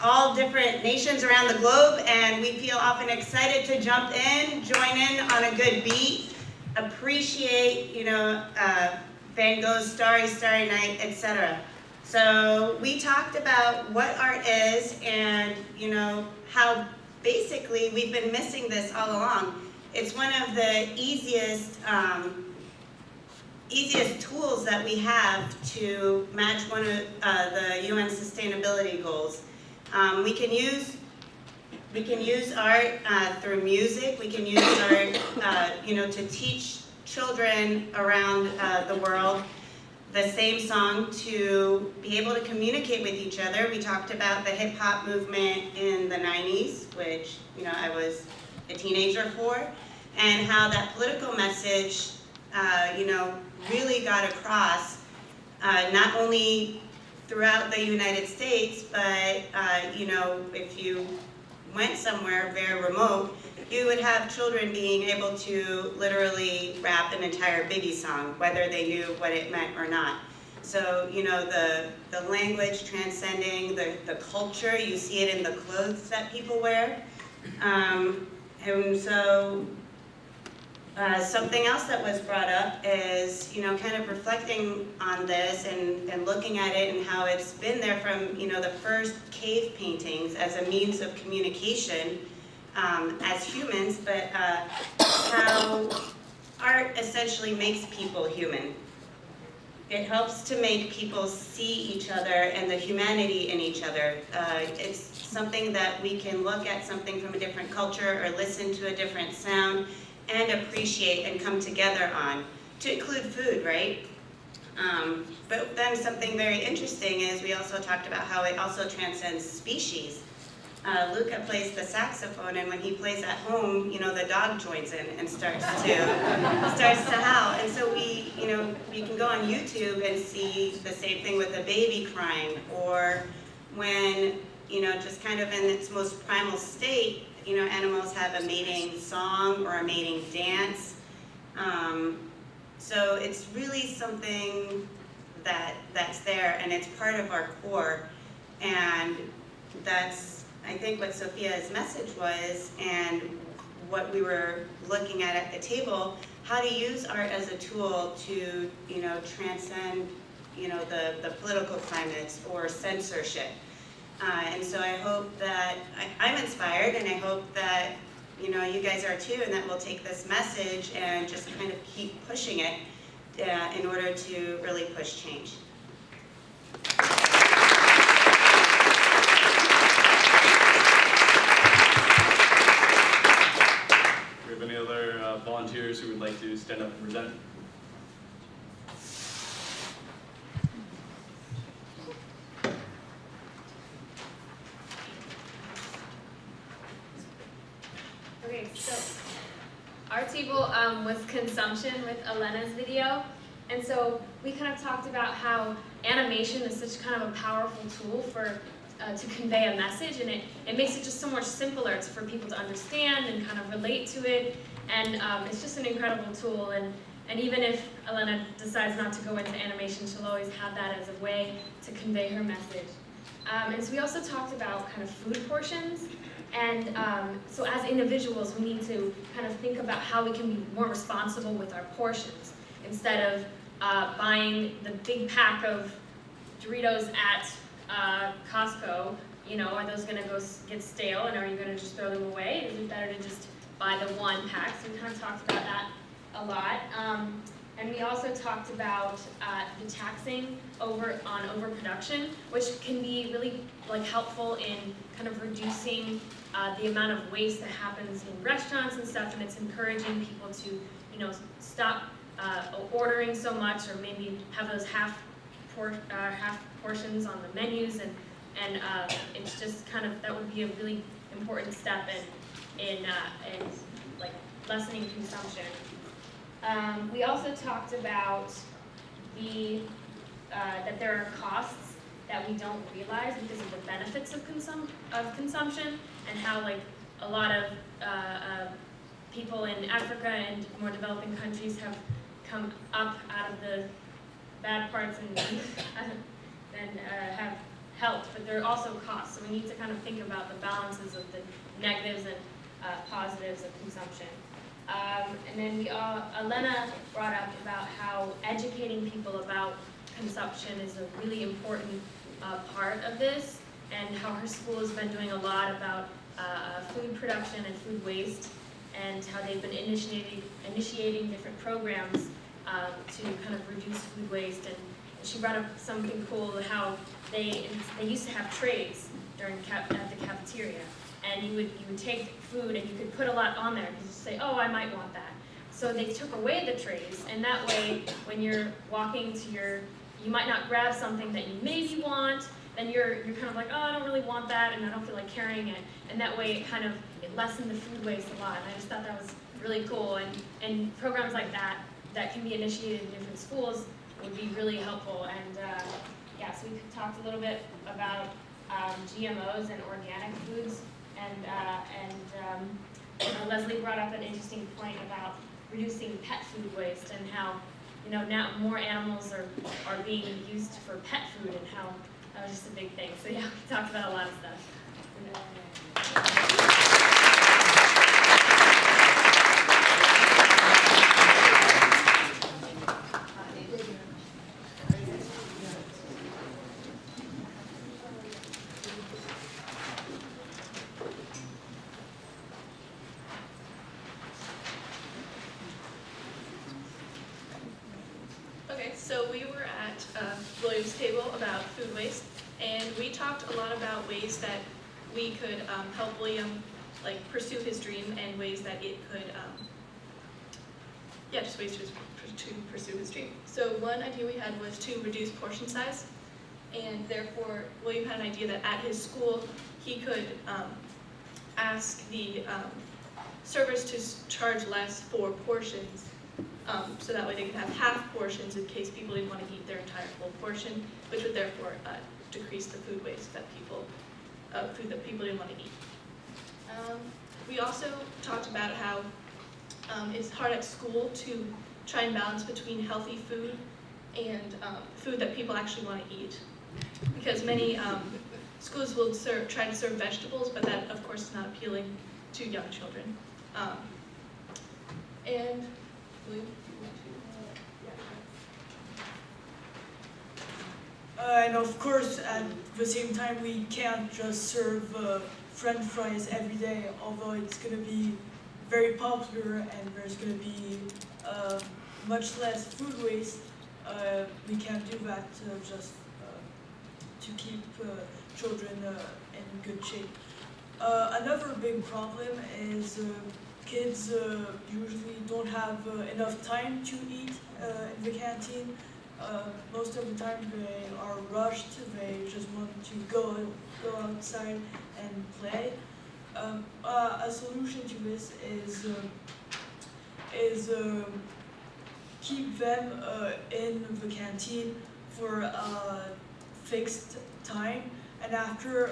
all different nations around the globe, and we feel often excited to jump in, join in on a good beat, appreciate, Van Gogh's Starry, Starry Night, etc. So we talked about what art is and, how basically we've been missing this all along. It's one of the easiest tools that we have to match one of the UN sustainability goals. We can use art through music. We can use art, to teach children around the world the same song, to be able to communicate with each other. We talked about the hip hop movement in the 90s, which I was a teenager for, and how that political message, really got across, not only throughout the United States, but if you went somewhere very remote, you would have children being able to literally rap an entire Biggie song, whether they knew what it meant or not. So, the language transcending the culture, you see it in the clothes that people wear. And so something else that was brought up is, kind of reflecting on this and looking at it and how it's been there from, the first cave paintings as a means of communication as humans, but how art essentially makes people human. It helps to make people see each other and the humanity in each other. It's something that we can look at something from a different culture or listen to a different sound and appreciate and come together on, to include food, right? But then something very interesting is we also talked about how it also transcends species. Luca plays the saxophone, and when he plays at home, the dog joins in and starts to howl. And so we can go on YouTube and see the same thing with a baby crying, or when, just kind of in its most primal state, animals have a mating song or a mating dance. So it's really something that's there, and it's part of our core, and that's, I think, what Sophia's message was, and what we were looking at the table, how to use art as a tool to, transcend, the political climates or censorship. And so I hope that, I'm inspired, and I hope that, you guys are too, and that we'll take this message and just kind of keep pushing it in order to really push change. Do we have any other volunteers who would like to stand up and present? Okay, so our table was consumption with Elena's video, and so we kind of talked about how animation is such kind of a powerful tool for to convey a message, and it makes it just so much simpler for people to understand and kind of relate to it, and it's just an incredible tool. And even if Elena decides not to go into animation, she'll always have that as a way to convey her message. And so we also talked about kind of food portions. And so as individuals, we need to kind of think about how we can be more responsible with our portions. Instead of buying the big pack of Doritos at Costco, are those going to go get stale, and are you going to just throw them away? Is it better to just buy the one pack? So we kind of talked about that a lot. And we also talked about the taxing on overproduction, which can be really helpful in kind of reducing the amount of waste that happens in restaurants and stuff, and it's encouraging people to, stop ordering so much, or maybe have those half portions on the menus, and it's just kind of, that would be a really important step in lessening consumption. We also talked about that there are costs that we don't realize because of the benefits of consumption, and how a lot of people in Africa and more developing countries have come up out of the bad parts and have helped, but there are also costs. So we need to kind of think about the balances of the negatives and positives of consumption. And then Elena brought up about how educating people about consumption is a really important part of this, and how her school has been doing a lot about food production and food waste, and how they've been initiating different programs to kind of reduce food waste. And she brought up something cool, how they used to have trays at the cafeteria, and you would take food and you could put a lot on there because you say, oh, I might want that. So they took away the trays, and that way when you're walking to you might not grab something that you maybe want, then you're kind of like, oh, I don't really want that, and I don't feel like carrying it. And that way it lessened the food waste a lot. And I just thought that was really cool. And programs like that can be initiated in different schools would be really helpful. And so we talked a little bit about GMOs and organic foods. And Leslie brought up an interesting point about reducing pet food waste, and how now more animals are being used for pet food, and how that was just a big thing. So yeah, we talked about a lot of stuff. So we were at William's table about food waste, and we talked a lot about ways that we could help William pursue his dream, and ways that it could, just ways to pursue his dream. So one idea we had was to reduce portion size, and therefore William had an idea that at his school he could ask the servers to charge less for portions, so that way they could have half portions in case people didn't want to eat their entire full portion, which would therefore decrease the food waste that food that people didn't want to eat. We also talked about how it's hard at school to try and balance between healthy food and food that people actually want to eat, because many schools will try to serve vegetables, but that of course is not appealing to young children. And William, do you want to? And of course, at the same time, we can't just serve French fries every day, although it's going to be very popular and there's going to be much less food waste. We can't do that just to keep children in good shape. Another big problem is kids usually don't have enough time to eat in the canteen. Most of the time they are rushed, they just want to go outside and play. A solution to this is keep them in the canteen for a fixed time, and after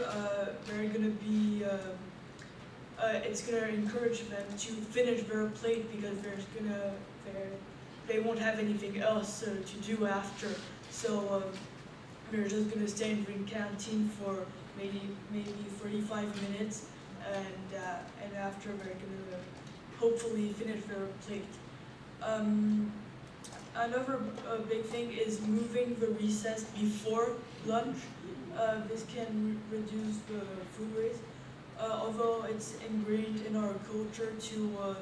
they're going to be it's going to encourage them to finish their plate, because they won't have anything else to do after. So they're just going to stay in the canteen for maybe 45 minutes, and after they're going to hopefully finish their plate. Another big thing is moving the recess before lunch. This can reduce the food waste. Although it's ingrained in our culture to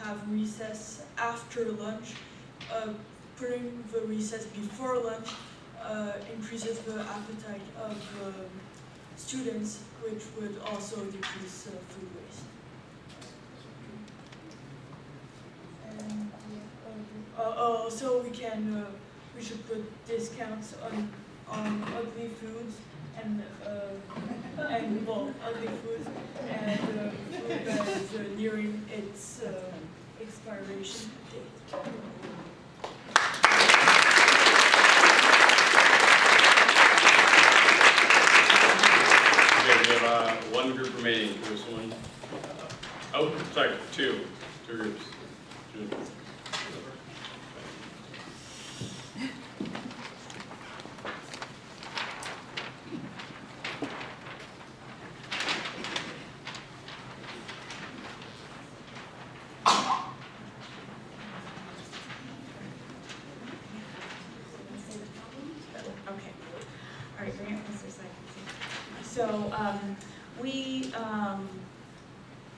have recess after lunch, putting the recess before lunch increases the appetite of students, which would also decrease food waste. And also we should put discounts on ugly foods and ugly foods and food that is nearing its expiration date. Okay, we have one group remaining. There's one. Oh, sorry, two groups.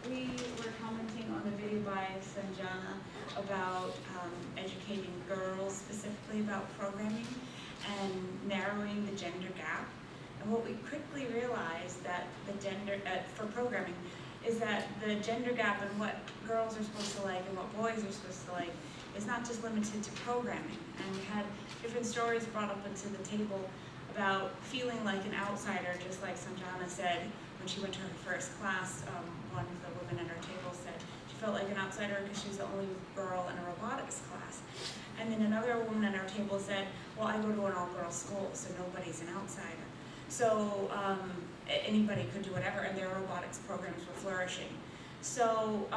We were commenting on the video by Sanjana about educating girls specifically about programming and narrowing the gender gap. And what we quickly realized that the gender, for programming, is that the gender gap in what girls are supposed to like and what boys are supposed to like is not just limited to programming. And we had different stories brought up into the table about feeling like an outsider, just like Sanjana said when she went to her first class. One of the women at her table said she felt like an outsider because she was the only girl in a robotics class. And then another woman at our table said, well, I go to an all-girls school, so nobody's an outsider. So anybody could do whatever, and their robotics programs were flourishing. So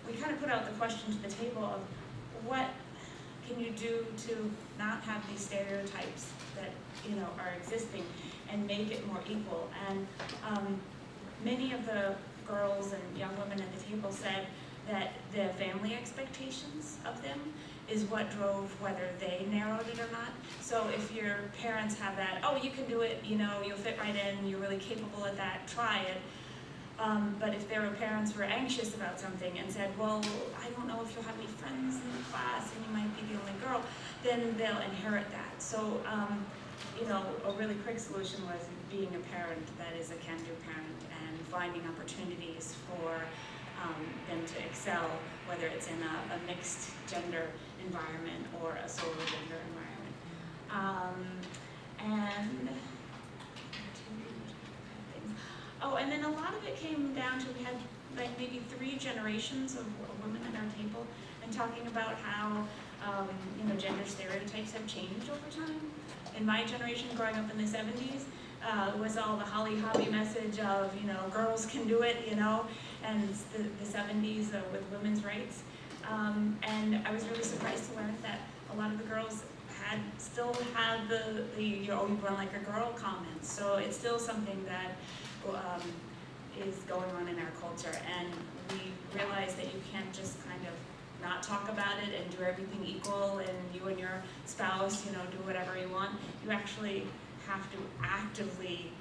we kind of put out the question to the table of what can you do to not have these stereotypes that are existing and make it more equal. And many of the girls and young women at the table said that the family expectations of them is what drove whether they narrowed it or not. So if your parents have that, oh, you can do it, you'll fit right in, you're really capable at that, try it. But if their parents were anxious about something and said, well, I don't know if you'll have any friends in the class and you might be the only girl, then they'll inherit that. So, you know, a really quick solution was being a parent that is a can-do parent and finding opportunities for them to excel, whether it's in a mixed gender environment or a solo gender environment. And then a lot of it came down to, we had like maybe 3 generations of women at our table, and talking about how you know, gender stereotypes have changed over time. In my generation, growing up in the 70s, was all the Holly Hobby message of, you know, girls can do it, you know, and the 70s with women's rights. And I was really surprised to learn that a lot of the girls still had the you run like a girl comments. So it's still something that is going on in our culture, and we realize that you can't just kind of not talk about it and do everything equal, and you and your spouse, you know, do whatever you want. You actually have to actively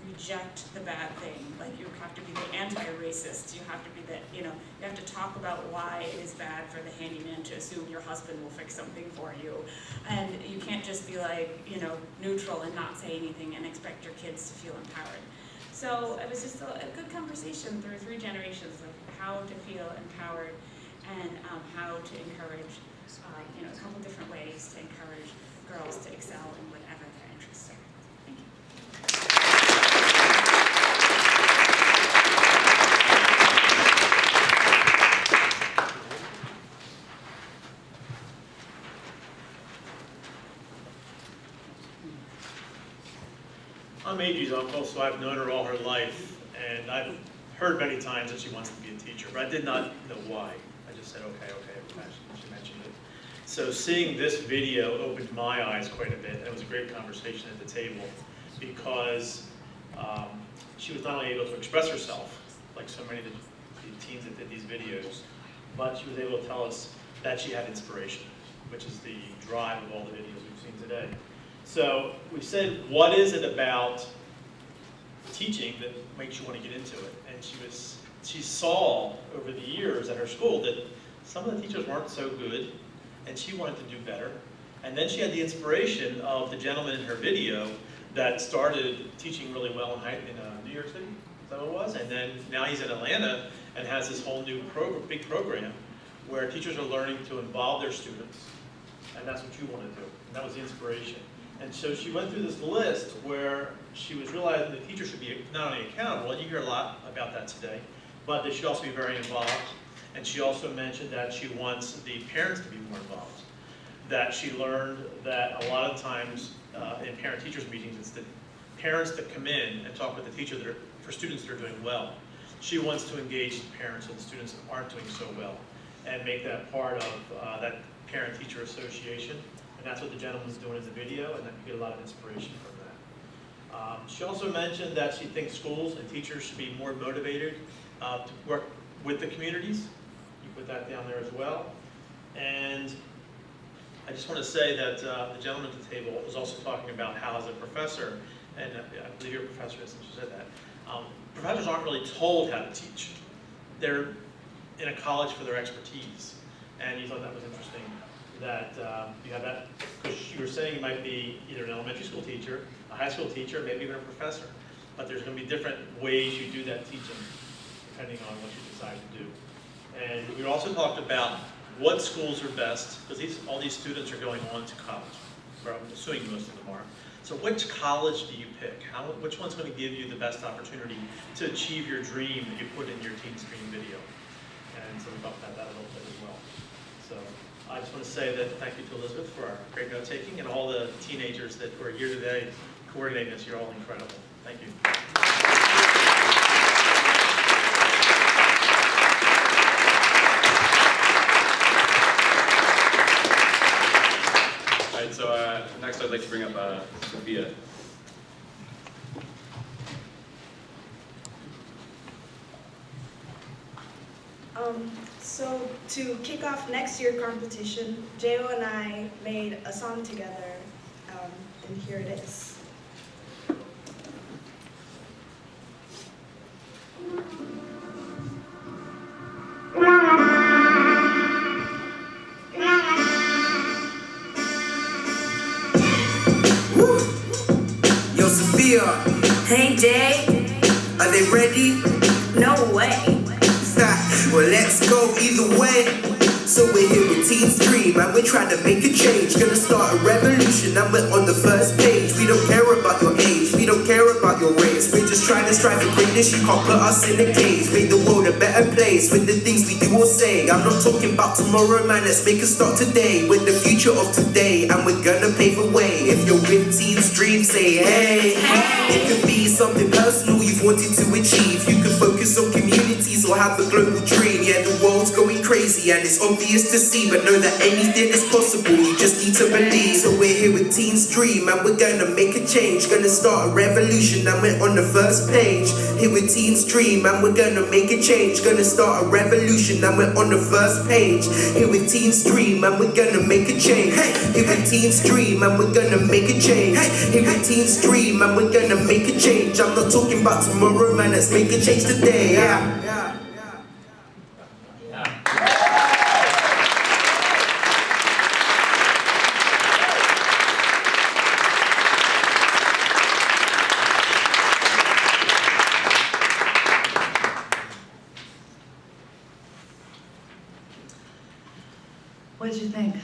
reject the bad thing. Like, you have to be the anti-racist. You have to be the, you know, you have to talk about why it is bad for the handyman to assume your husband will fix something for you. And you can't just be like, you know, neutral and not say anything and expect your kids to feel empowered. So it was just a good conversation through 3 generations of how to feel empowered and how to encourage, you know, a couple different ways to encourage girls to excel in whatever their interests are. Thank you. I'm Angie's uncle, so I've known her all her life, and I've heard many times that she wants to be a teacher, but I did not know why. I just said, okay, she mentioned it. So seeing this video opened my eyes quite a bit, and it was a great conversation at the table, because she was not only able to express herself, like so many of the teens that did these videos, but she was able to tell us that she had inspiration, which is the drive of all the videos we've seen today. So we said, what is it about teaching that makes you want to get into it? And she saw over the years at her school that some of the teachers weren't so good, and she wanted to do better. And then she had the inspiration of the gentleman in her video that started teaching really well in New York City, is that what it was? And then now he's in Atlanta and has this whole new big program where teachers are learning to involve their students, and that's what you want to do. And that was the inspiration. And so she went through this list where she was realizing the teacher should be not only accountable, and you hear a lot about that today, but they should also be very involved. And she also mentioned that she wants the parents to be more involved. That she learned that a lot of times in parent-teachers meetings, it's the parents that come in and talk with the teacher for students that are doing well. She wants to engage the parents of the students that aren't doing so well and make that part of that parent-teacher association. And that's what the gentleman's doing in the video, and then you get a lot of inspiration from that. She also mentioned that she thinks schools and teachers should be more motivated to work with the communities. You put that down there as well. And I just want to say that the gentleman at the table was also talking about how, as a professor, and I believe you're a professor since you said that, professors aren't really told how to teach. They're in a college for their expertise. And you thought that was interesting, that you have that, because you were saying you might be either an elementary school teacher, a high school teacher, maybe even a professor. But there's going to be different ways you do that teaching, depending on what you decide to do. And we also talked about what schools are best, because all these students are going on to college, or I'm assuming most of them are. So which college do you pick? Which one's going to give you the best opportunity to achieve your dream that you put in your teen screen video? And so we talked about that a little bit as well. So I just want to say that thank you to Elizabeth for our great note-taking, and all the teenagers that were here today coordinating this. You're all incredible. Thank you. All right, so next I'd like to bring up Sophia. So to kick off next year's competition, Jo and I made a song together, and here it is. Sophia. Hey, Jay. Are they ready? No way. Well, let's go either way. So we're here with Teens Dream and we're trying to make a change. Gonna start a revolution and we're on the first page. We don't care about your age, we don't care about your race. We're just trying to strive for greatness, you can't put us in a cage. Make the world a better place with the things we do or say. I'm not talking about tomorrow, man, let's make a start today. With the future of today and we're gonna pave the way. If you're with Teens Dream, say hey. It could be something personal you've wanted to achieve. You can focus on communities or have a global dream. Yeah, the world's going crazy and it's obvious to see, but know that anything is possible, you just need to believe. So we're here with Teens Dream and we're gonna make a change. Gonna start a revolution and we're on the first page. Here with Teens Dream and we're gonna make a change. Gonna start a revolution and we're on the first page. Here with Teens Dream and we're gonna make a change. Here with Teens Dream and we're gonna make a change. Here with Teens Dream and we're gonna make a change. I'm not talking about tomorrow, man, let's make a change today. What did you think?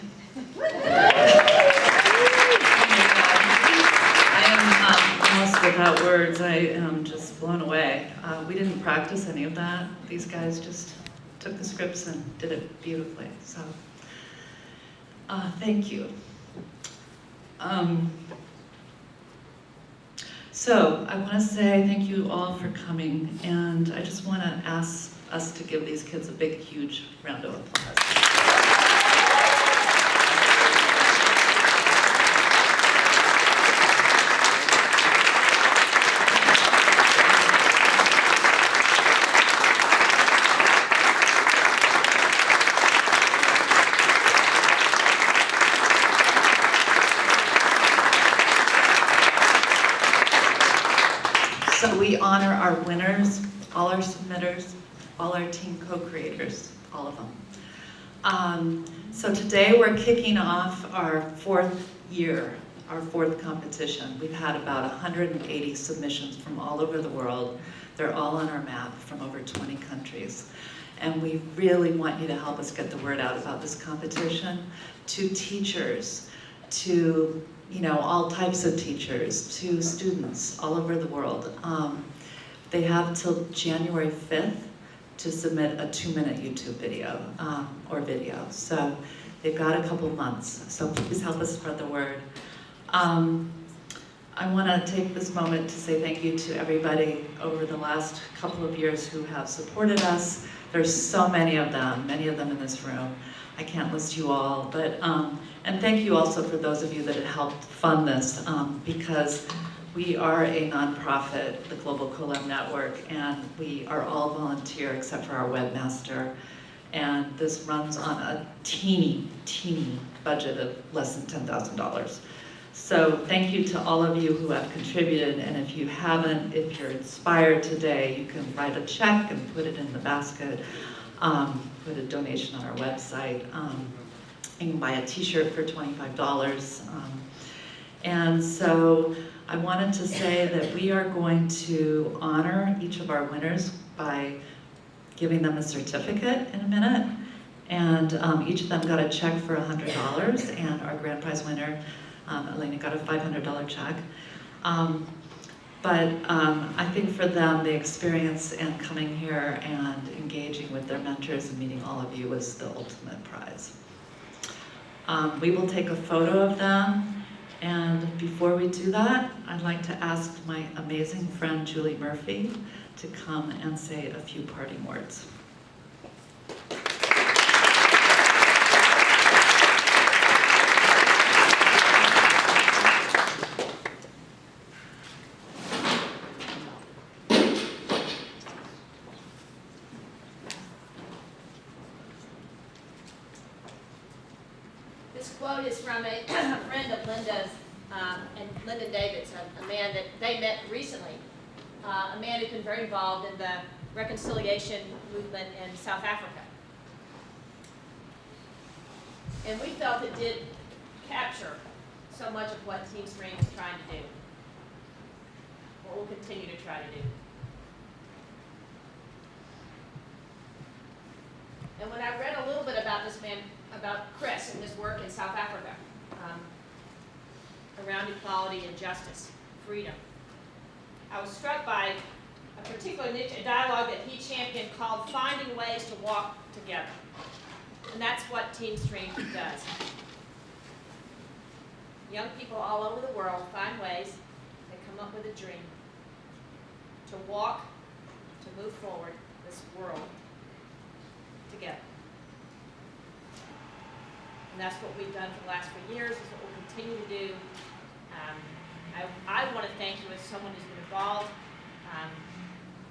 Lost without words. I am just blown away. We didn't practice any of that. These guys just took the scripts and did it beautifully. So, thank you. So I want to say thank you all for coming, and I just want to ask us to give these kids a big, huge round of applause. So we honor our winners, all our submitters, all our team co-creators, all of them. So today we're kicking off our fourth year, our fourth competition. We've had about 180 submissions from all over the world. They're all on our map from over 20 countries. And we really want you to help us get the word out about this competition to teachers, to all types of teachers, to students all over the world. They have till January 5th to submit a 2-minute YouTube video, or video. So they've got a couple months. So please help us spread the word. I want to take this moment to say thank you to everybody over the last couple of years who have supported us. There's so many of them in this room. I can't list you all, but and thank you also for those of you that have helped fund this, because we are a nonprofit, the Global Collab Network, and we are all volunteer except for our webmaster. And this runs on a teeny budget of less than $10,000. So thank you to all of you who have contributed, and if you haven't, if you're inspired today, you can write a check and put it in the basket, put a donation on our website. You can buy a t-shirt for $25. And so I wanted to say that we are going to honor each of our winners by giving them a certificate in a minute. And each of them got a check for $100, and our grand prize winner, Elena, got a $500 check. But I think for them, the experience and coming here and engaging with their mentors and meeting all of you was the ultimate prize. We will take a photo of them, and before we do that, I'd like to ask my amazing friend Julie Murphy to come and say a few parting words. This quote is from a friend of Linda's, and Linda David's, a man that they met recently, a man who's been very involved in the reconciliation movement in South Africa. And we felt it did capture so much of what Teens Dream is trying to do. what we'll continue to try to do. And when I read a little bit about this man, about Chris and his work in South Africa, around equality and justice, freedom, I was struck by a particular niche, a dialogue that he championed called Finding Ways to Walk Together. And that's what Team Stream does. Young people all over the world find ways, they come up with a dream to walk, to move forward this world together. And that's what we've done for the last 3 years, is what we'll continue to do. I want to thank you as someone who's been involved.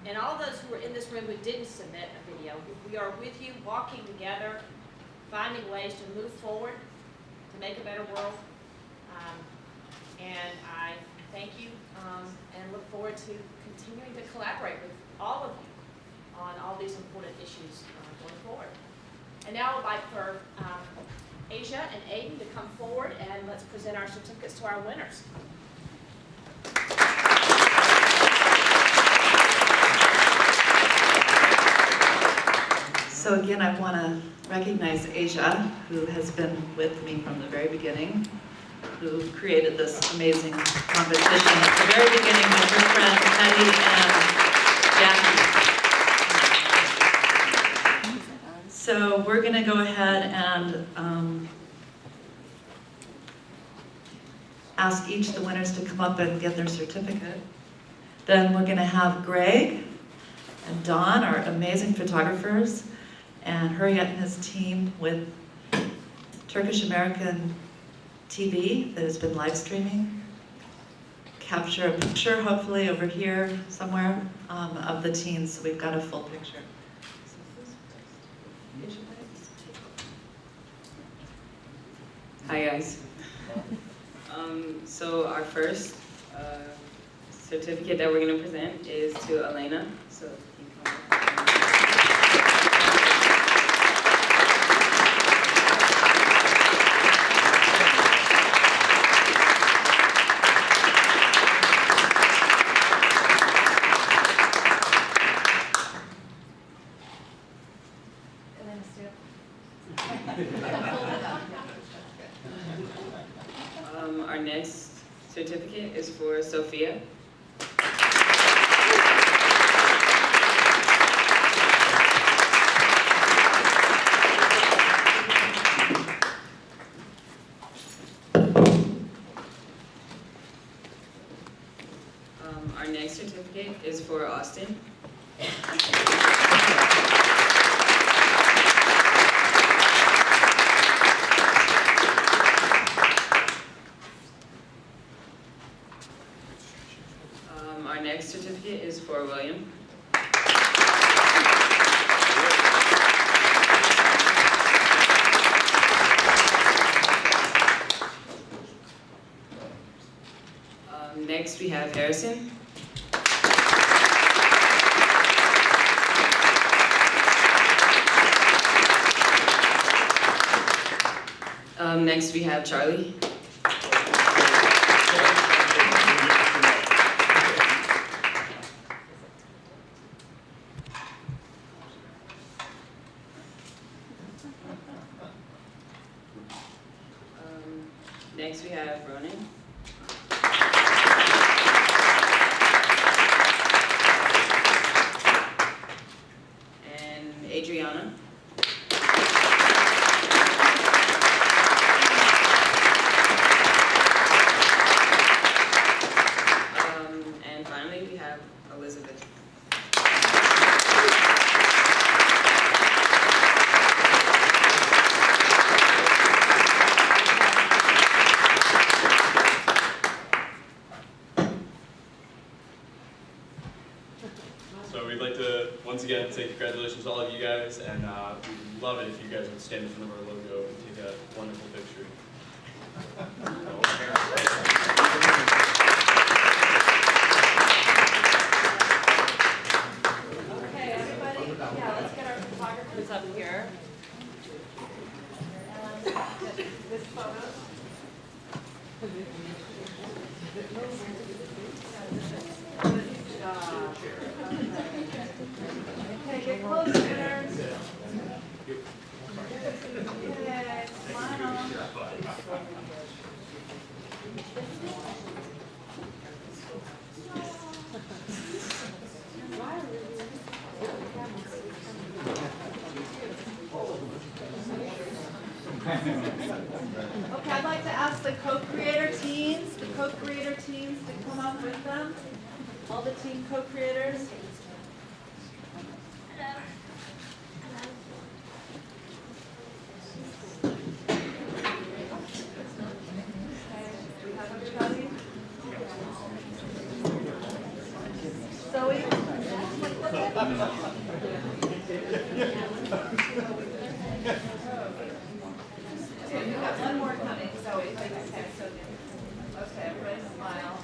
And all those who were in this room who didn't submit a video, we are with you, walking together, finding ways to move forward, to make a better world. And I thank you and look forward to continuing to collaborate with all of you on all these important issues going forward. And now I'd like for Asia and Aiden to come forward, and let's present our certificates to our winners. So again, I want to recognize Asia, who has been with me from the very beginning, who created this amazing competition at the very beginning with her friends Eddie and Jackie. So we're going to go ahead and ask each of the winners to come up and get their certificate. Then we're going to have Greg and Don, our amazing photographers, and Hurriyet and his team with Turkish-American TV that has been live streaming. Capture a picture, hopefully over here somewhere, of the teens, so we've got a full picture. Hi guys. So our first certificate that we're going to present is to Elena. So you can come up. Our next certificate is for Sophia. Our next certificate is for Austin. Our next certificate is for William. Next we have Harrison. Next we have Charlie. Next we have Ronan. And Adriana. And finally we have Elizabeth. So we'd like to once again say congratulations to all of you guys, and we'd love it if you guys would stand in front of our logo and take a wonderful picture. Okay, everybody, yeah, let's get our photographers up here. This photo. Okay, get close, winners. Okay, smile. Okay, I'd like to ask the co-creator teams to come up with them. All the team co-creators. Okay, we've got one more coming, Zoe. Okay, everybody smile.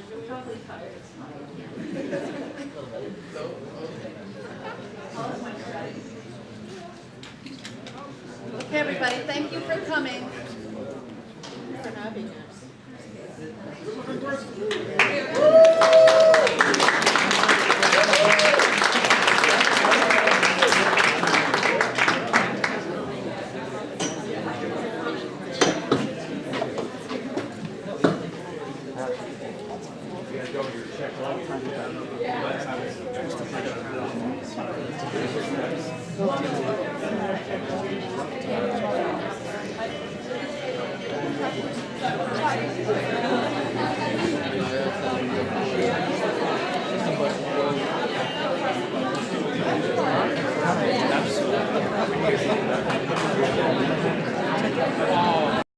You're probably tired. Okay, everybody, thank you for coming. For having us. Yeah.